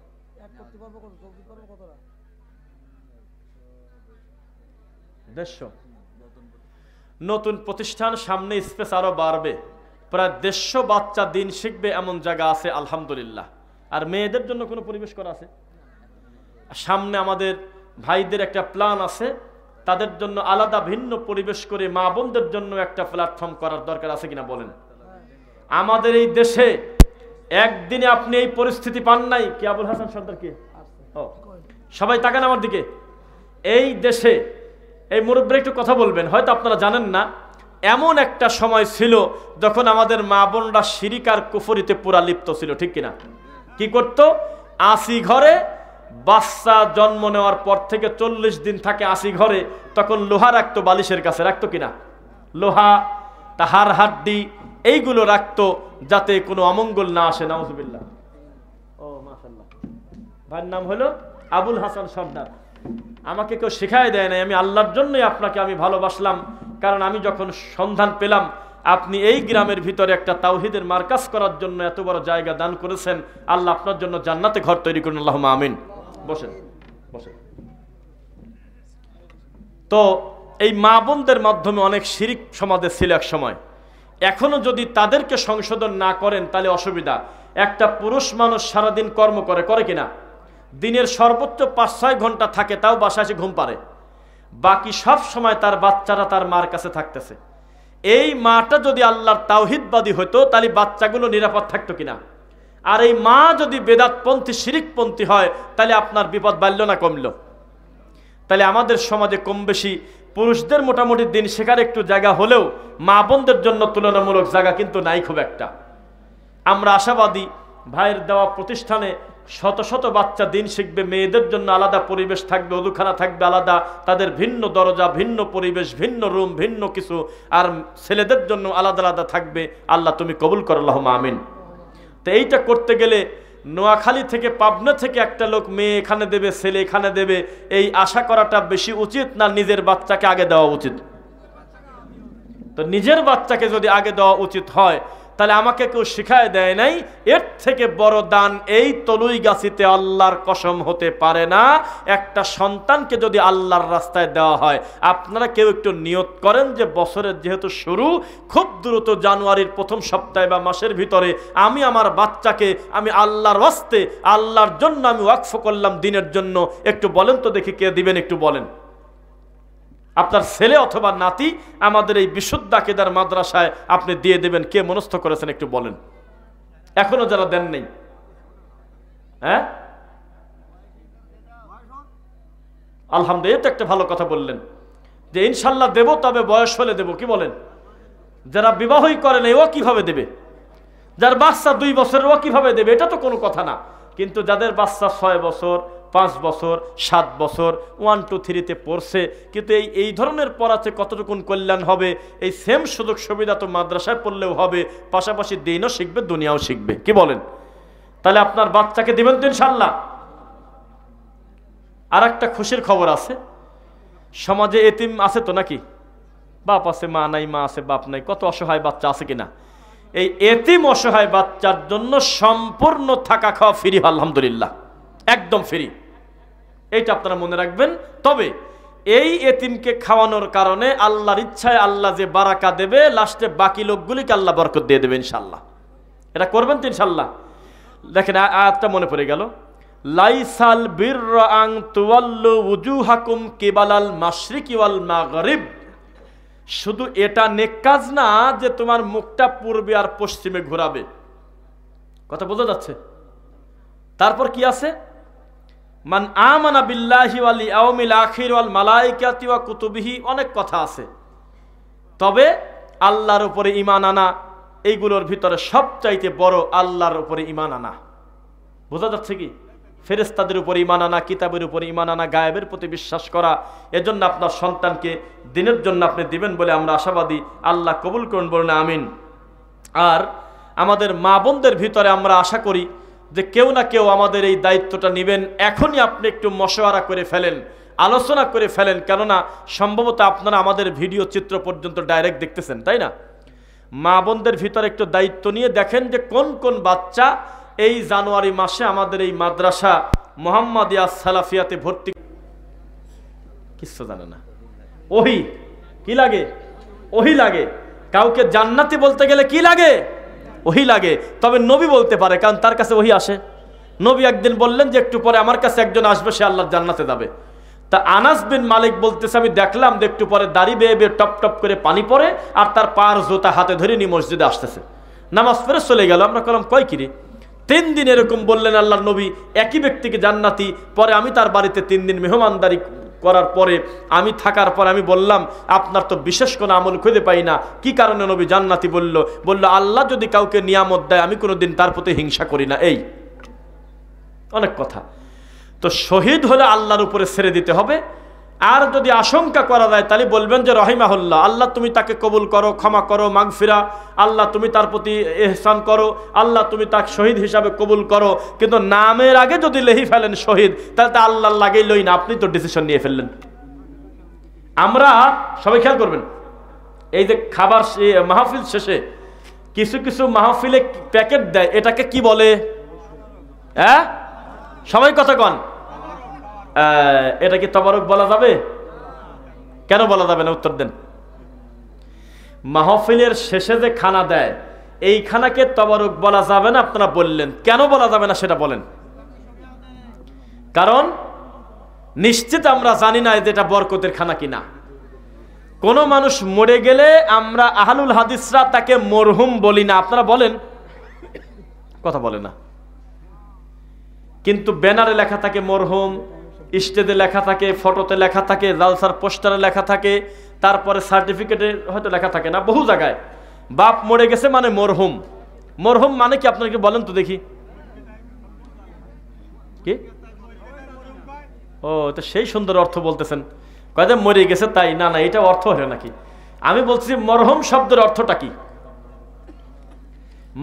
150। নতুন প্রতিষ্ঠান, সামনে স্পেস আরো বাড়বে। প্রায় 150 বাচ্চা দিন শিখবে এমন জায়গা আছে আলহামদুলিল্লাহ। আর মেয়েদের জন্য কোনো পরিবেশ করা আছে? সামনে আমাদের ভাইদের একটা প্ল্যান আছে, তাদের জন্য আলাদা ভিন্ন পরিবেশ করে মা বোনদের জন্য একটা প্ল্যাটফর্ম করার দরকার আছে কিনা বলেন। আমাদের এই দেশে একদিনে আপনি এই পরিস্থিতি পান নাই কি? আবুল হাসান সর্দার কি? সবাই তাকান আমার দিকে। এই দেশে এই মুরব্বী একটু কথা বলবেন, হয়তো আপনারা জানেন না, এমন একটা সময় ছিল যখন আমাদের মা বোনরা শিরিক আর কুফরিতে পুরা লিপ্ত ছিল, ঠিক কিনা? কি করত? ৮০ ঘরে বাচ্চা জন্ম নেওয়ার পর থেকে ৪০ দিন থাকে ৮০ ঘরে, তখন লোহা রাখতো বালিশের কাছে, রাখতো কিনা? লোহা, তাহার হাড্ডি এইগুলো রাখতো যাতে কোনো অমঙ্গল না আসে। নাউজুবিল্লাহ। ও মাশাআল্লাহ, ভাইয়ের নাম হলো আবুল হাসান সর্দার। আমাকে কেউ শেখায় দেয় নাই, আমি আল্লাহর জন্যই আপনাকে আমি ভালোবাসলাম, কারণ আমি যখন সন্ধান পেলাম আপনি এই গ্রামের ভিতরে একটা তাওহীদের মার্কাজ করার জন্য এত বড় জায়গা দান করেছেন, আল্লাহ আপনার জন্য জান্নাতে ঘর তৈরি করুন, আল্লাহুম্মা আমিন। বসেন বসেন। তো এই মা বোনদের মাধ্যমে অনেক শিরিক সমাজে ছিল এক সময়, এখনো যদি তাদেরকে সংশোধন না করেন তাহলে অসুবিধা। একটা পুরুষ মানুষ সারাদিন কর্ম করে কিনা? দিনের সর্বোচ্চ ৫-৬ ঘন্টা থাকে, তাও বাসায় এসে ঘুম পারে, বাকি সব সময় তার বাচ্চারা তার মার কাছে থাকতেছে। এই মাটা যদি আল্লাহর তাওহীদবাদী হতো তাহলে বাচ্চাগুলো নিরাপদ থাকতো কিনা? আর এই মা যদি বেদাতপন্থী শিরিকপন্থী হয় তাহলে আপনার বিপদ বাড়ল না কমল? তাহলে আমাদের সমাজে কম বেশি পুরুষদের মোটামুটি দিন শেখার একটু জায়গা হলেও মা বোনদের জন্য তুলনামূলক জায়গা কিন্তু নাই খুব একটা। আমরা আশাবাদী ভাইয়ের দেওয়া প্রতিষ্ঠানে শত শত বাচ্চা দিন শিখবে, মেয়েদের জন্য আলাদা পরিবেশ থাকবে, ওযুখানা থাকবে আলাদা, তাদের ভিন্ন দরজা, ভিন্ন পরিবেশ, ভিন্ন রুম, ভিন্ন কিছু, আর ছেলেদের জন্য আলাদা আলাদা থাকবে। আল্লাহ তুমি কবুল করো, আল্লাহুম্মা আমিন। তো এইটা করতে গেলে নোয়াখালী থেকে পাবনা থেকে একটা লোক মেয়ে এখানে দেবে, ছেলে এখানে দেবে, এই আশা করাটা বেশি উচিত না নিজের বাচ্চাকে আগে দেওয়া উচিত? তো নিজের বাচ্চাকে যদি আগে দেওয়া উচিত হয় তাহলে আমাকে কেউ শিখায় দেয় নাই এর থেকে বড় দান এই তলুই গাছিতে আল্লাহর কসম হতে পারে না। একটা সন্তানকে যদি আল্লাহর রাস্তায় দেওয়া হয়, আপনারা কেউ একটু নিয়ত করেন যে বছরের যেহেতু শুরু, খুব দ্রুত জানুয়ারির প্রথম সপ্তাহে বা মাসের ভিতরে আমি আমার বাচ্চাকে আমি আল্লাহর ওয়াস্তে, আল্লাহর জন্য আমি ওয়াকফ করলাম দিনের জন্য। একটু বলেন তো দেখি কে দিবেন, একটু বলেন। আপনার ছেলে অথবা নাতি আমাদের এই বিশুদ্ধ আকীদার মাদ্রাসায় আপনি দিয়ে দেবেন, কে মনস্থ করেছেন একটু বলেন। এখনো যারা দেন নেই, হ্যাঁ আলহামদুলিল্লাহ, এটা একটা ভালো কথা বললেন যে ইনশাল্লাহ দেব, তবে বয়স হলে দেব। কি বলেন? যারা বিবাহই করে নাই ও কিভাবে দেবে? যার বাচ্চা 2 বছরের ও কিভাবে দেবে? এটা তো কোনো কথা না। কিন্তু যাদের বাচ্চা 6 বছর, 5 বছর, 7 বছর, 1, 2, 3-তে পড়ছে, কিন্তু এই ধরনের পড়াতে কতটুকুন কল্যাণ হবে? এই সেম সুযোগ সুবিধা তো মাদ্রাসায় পড়লেও হবে, পাশাপাশি দিনও শিখবে, দুনিয়াও শিখবে। কি বলেন? তাহলে আপনার বাচ্চাকে দিবেন তো ইনশাল্লাহ। আর একটা খুশির খবর আছে, সমাজে এতিম আছে তো নাকি? বাপ আছে, মা নাই, মা আছে, বাপ নাই, কত অসহায় বাচ্চা আছে কিনা? এই এতিম অসহায় বাচ্চার জন্য সম্পূর্ণ থাকা খাওয়া ফ্রি, আলহামদুলিল্লাহ, একদম ফ্রি। এইটা আপনারা মনে রাখবেন। তবে এই এতিমকে খাওয়ানোর কারণে আল্লাহর ইচ্ছায় আল্লাহ যে বারাকা দেবে, লাস্টে বাকি লোকগুলিকে আল্লাহ বরকত দিয়ে দেবে ইনশাল্লাহ। এটা করবেন তো ইনশাল্লাহ? দেখেন আয়াতটা মনে পড়ে গেল, লাইসাল বিররা আন তুওয়াল্লু উজুহাকুম কিবালাল মাশরিকি ওয়াল মাগরিব। শুধু এটা নেক কাজ না যে তোমার মুখটা পূর্বে আর পশ্চিমে ঘোরাবে, কথা বোঝা যাচ্ছে? তারপর কি আছে? মান আমানা বিল্লাহি ওয়াল ইয়াউমিল আখির ওয়াল মালাইকাতি ওয়া কুতুবিহি, অনেক কথা আছে। তবে আল্লাহর উপরে ঈমান আনা, এইগুলোর ভিতরে সবচাইতে বড় আল্লাহর উপরে ঈমান আনা। বোঝা যাচ্ছে কি? ফেরেশতাদের উপরে ঈমান আনা, কিতাবের উপরে ঈমান আনা, গায়েবের প্রতি বিশ্বাস করা। এজন্য আপনার সন্তানকে দিনের জন্য আপনি দিবেন বলে আমরা আশাবাদী। আল্লাহ কবুল করুন, বলুন আমিন। আর আমাদের মা বোনদের ভিতরে আমরা আশা করি যে কেউ না কেউ আমাদের এই দায়িত্বটা নেবেন। এখনই আপনি একটু মশওয়ারা করে ফেলেন, আলোচনা করে ফেলেন, কেননা সম্ভবত আপনারা আমাদের ভিডিও চিত্র পর্যন্ত ডাইরেক্ট দেখতেছেন, তাই না? মা বোনদের ভিতরে একটু দায়িত্ব নিয়ে দেখেন যে কোন কোন বাচ্চা এই জানুয়ারি মাসে আমাদের এই মাদ্রাসা মুহাম্মাদিয়া সালাফিয়াতে ভর্তি। কিছু জানে না। ওহি কি লাগে? ওহি লাগে। কাউকে জান্নাতি বলতে গেলে কি লাগে? ওহি লাগে। তবে নবী বলতে পারে, কারণ তার কাছে ওহি আসে। নবী একদিন বললেন যে একটু পরে আমার কাছে একজন আসবে, সে আল্লাহর জান্নাতে যাবে। তা আনাস বিন মালিক বলতেছে, আমি দেখলাম যে একটু পরে দাড়ি বেয়ে বেয়ে টপ টপ করে পানি পড়ে, আর তার পার জুতা হাতে ধরে নিয়ে মসজিদে আসতেছে। নামাজ পড়ে চলে গেল। আমরা বললাম কয় কিরে? 3 দিন এরকম বললেন আল্লাহর নবী, একই ব্যক্তিকে জান্নাতি। পরে আমি তার বাড়িতে 3 দিন মেহমানদারি করার পরে, আমি থাকার পর আমি বললাম, আপনার তো বিশেষ কোনো আমল খুঁজে পাই না, কি কারণে নবী জান্নাতি বলল? বলল, আল্লাহ যদি কাউকে নিয়ামত দেয় আমি কোনোদিন তার প্রতি হিংসা করি না। এই অনেক কথা। তো শহীদ হলে আল্লাহর উপরে ছেড়ে দিতে হবে। আর যদি আশঙ্কা করা যায় তাহলে বলবেন যে রহিমাহুল্লাহ, আল্লাহ তুমি তাকে কবুল করো, ক্ষমা করো, মাগফিরা, আল্লাহ তুমি তার প্রতি ইহসান করো, আল্লাহ তুমি তাকে শহীদ হিসাবে কবুল করো। কিন্তু নামের আগে যদি লেহি ফেলেন শহীদ, তাহলে তো আল্লাহর লাগেই লই না, আপনি তো ডিসিশন নিয়ে ফেললেন। আমরা সবাই খেয়াল করবেন, এই যে খাবার মাহফিল শেষে কিছু কিছু মাহফিলে প্যাকেট দেয়, এটাকে কি বলে? হ্যাঁ, সবাই কথা কন। এটা কি তবারক বলা যাবে? কেন বলা যাবে না? উত্তর দেন। মাহফিলের শেষে যে খানা দেয়, এই খানাকে তবারক বলা যাবে না। আপনারা বললেন কেন বলা যাবে না সেটা বলেন। কারণ নিশ্চিত আমরা জানি না যে এটা বরকতের খানা কিনা। কোন মানুষ মরে গেলে আমরা আহলুল হাদিসরা তাকে মরহুম বলি না। আপনারা বলেন? কথা বলে না। কিন্তু ব্যানারে লেখা থাকে মরহুম, স্টেজে লেখা থাকে, ফটোতে লেখা থাকে, জালসার পোস্টারে লেখা থাকে, তারপরে সার্টিফিকেটে হয়তো লেখা থাকে না, বহু জায়গায় বাপ মরে গেছে মানে মরহুম। মরহুম মানে কি আপনাকে বলেন তো দেখি? কি? ও, তো সেই সুন্দর অর্থ বলতেছেন, কয়টা মরে গেছে তাই? না না, এটা অর্থ হয় নাকি? আমি বলছি মরহুম শব্দের অর্থটা কি।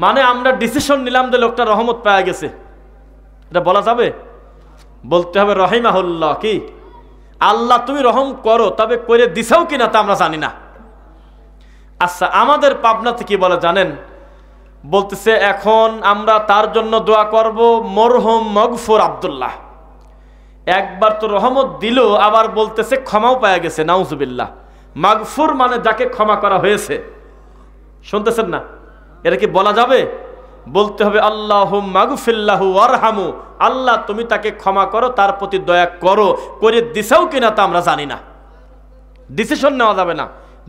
মানে আমরা ডিসিশন নিলাম যে লোকটা রহমত পাওয়া গেছে, এটা বলা যাবে? বলতে হবে রহিমাহুল্লাহ, কি আল্লাহ তুমি রহম করো, তবে করে দিছাও কিনা তা আমরা জানি না। আচ্ছা, আমাদের পাবনাতে কি বলে জানেন? বলতেছে এখন আমরা তার জন্য দোয়া করব, মরহুম মগফুর আব্দুল্লাহ। একবার তো রহমত দিল, আবার বলতেছে ক্ষমাও পাওয়া গেছে। নাউজুবিল্লাহ। মাগফুর মানে যাকে ক্ষমা করা হয়েছে। শুনতেছেন না? এটা কি বলা যাবে? বলতে হবে আল্লাহুম্মা মাগফিরলাহু ওয়ারহামু, আল্লাহ তুমি তাকে ক্ষমা করো, তার প্রতি দয়া করো। করে দিছাও কিনা তা আমরা জানি না। ডিসিশন নেওয়া যাবে না।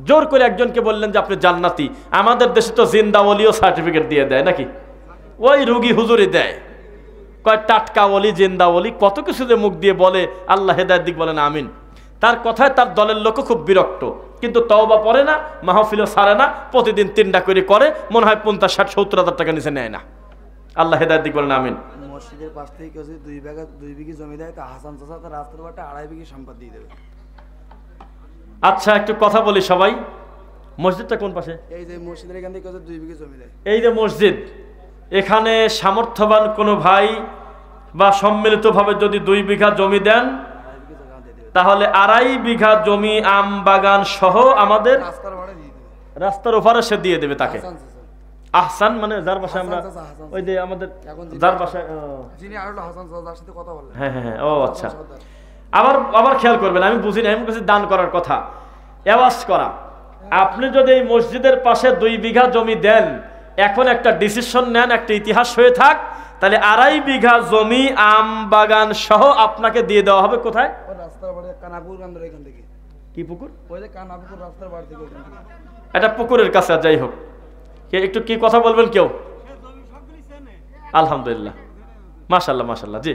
জোর করে একজনকে বললেন যে আপনি জান্নাতি। আমাদের দেশে তো জিন্দা ওলিও সার্টিফিকেট দিয়ে দেয় নাকি? ওই রুগী হুজুরি দেয়, কয় টাটকা ওলি, জিন্দা ওলি, কত কিছু যে মুখ দিয়ে বলে। আল্লাহ হেদায়েত দিক, বলেন আমিন। তার কথায় তার দলের লোকও খুব বিরক্ত, কিন্তু তওবা পড়ে না, মাহফিলও ছাড়ে না, প্রতিদিন 3টা করে করে, মনে হয় 50, 60, 70 হাজার টাকা নিচে নেয় না। আল্লাহ হেদায়েত দিক, বলেন আমিন। মসজিদের পাশ থেকে কেউ যদি 2 বিঘি জমি দেয়, তা হাসান চাচা তার রাস্তার বাটে 2.5 বিঘি সম্পদ দিয়ে দেবে। আচ্ছা, একটু কথা বলি সবাই। মসজিদটা কোন পাশে? এই যে মসজিদের এখান থেকে কেউ যদি 2 বিঘি জমি দেয়, এই যে মসজিদ, এখানে সামর্থ্যবান কোনো ভাই বা সম্মিলিতভাবে যদি 2 বিঘা জমি দেন, 2.5 বিঘি জায়গা দিয়ে দেবে, তাহলে 2.5 বিঘা জমি আম বাগান সহ আমাদের রাস্তার ভাড়া দিয়ে দেবে। রাস্তার ওপারে সে দিয়ে দেবে তাকে। হাসান চাচা, আহসান মানে যার বাসায় আমরা, হাসান চাচা, ওই যে আমাদের এখন যার বাসায়, যিনি আর হলো হাসান চাচা, যার সাথে কথা বললেন। হ্যাঁ হ্যাঁ হ্যাঁ, ও আচ্ছা। আবার খেয়াল করবেন, আমি বুঝি না, আমি বলছি দান করার কথা, এওয়াজ করা। আপনি যদি এই মসজিদের পাশে 2 বিঘা জমি দেন, এখন একটা ডিসিশন নেন, একটা ইতিহাস হয়ে থাক, তাহলে 2.5 বিঘা জমি আম বাগান সহ আপনাকে দিয়ে দেওয়া হবে। কোথায়? ওই রাস্তার বাড়ি কানাপুর কান্দর এখান থেকে। কি পুকুর? ওই যে কানাপুর রাস্তার বাড়ি থেকে ওখান থেকে। এটা পুকুরের কাছে। যাই হোক, একটু কি কথা বলবেন কেউ? আলহামদুলিল্লাহ, মাশাআল্লাহ মাশাআল্লাহ, জি।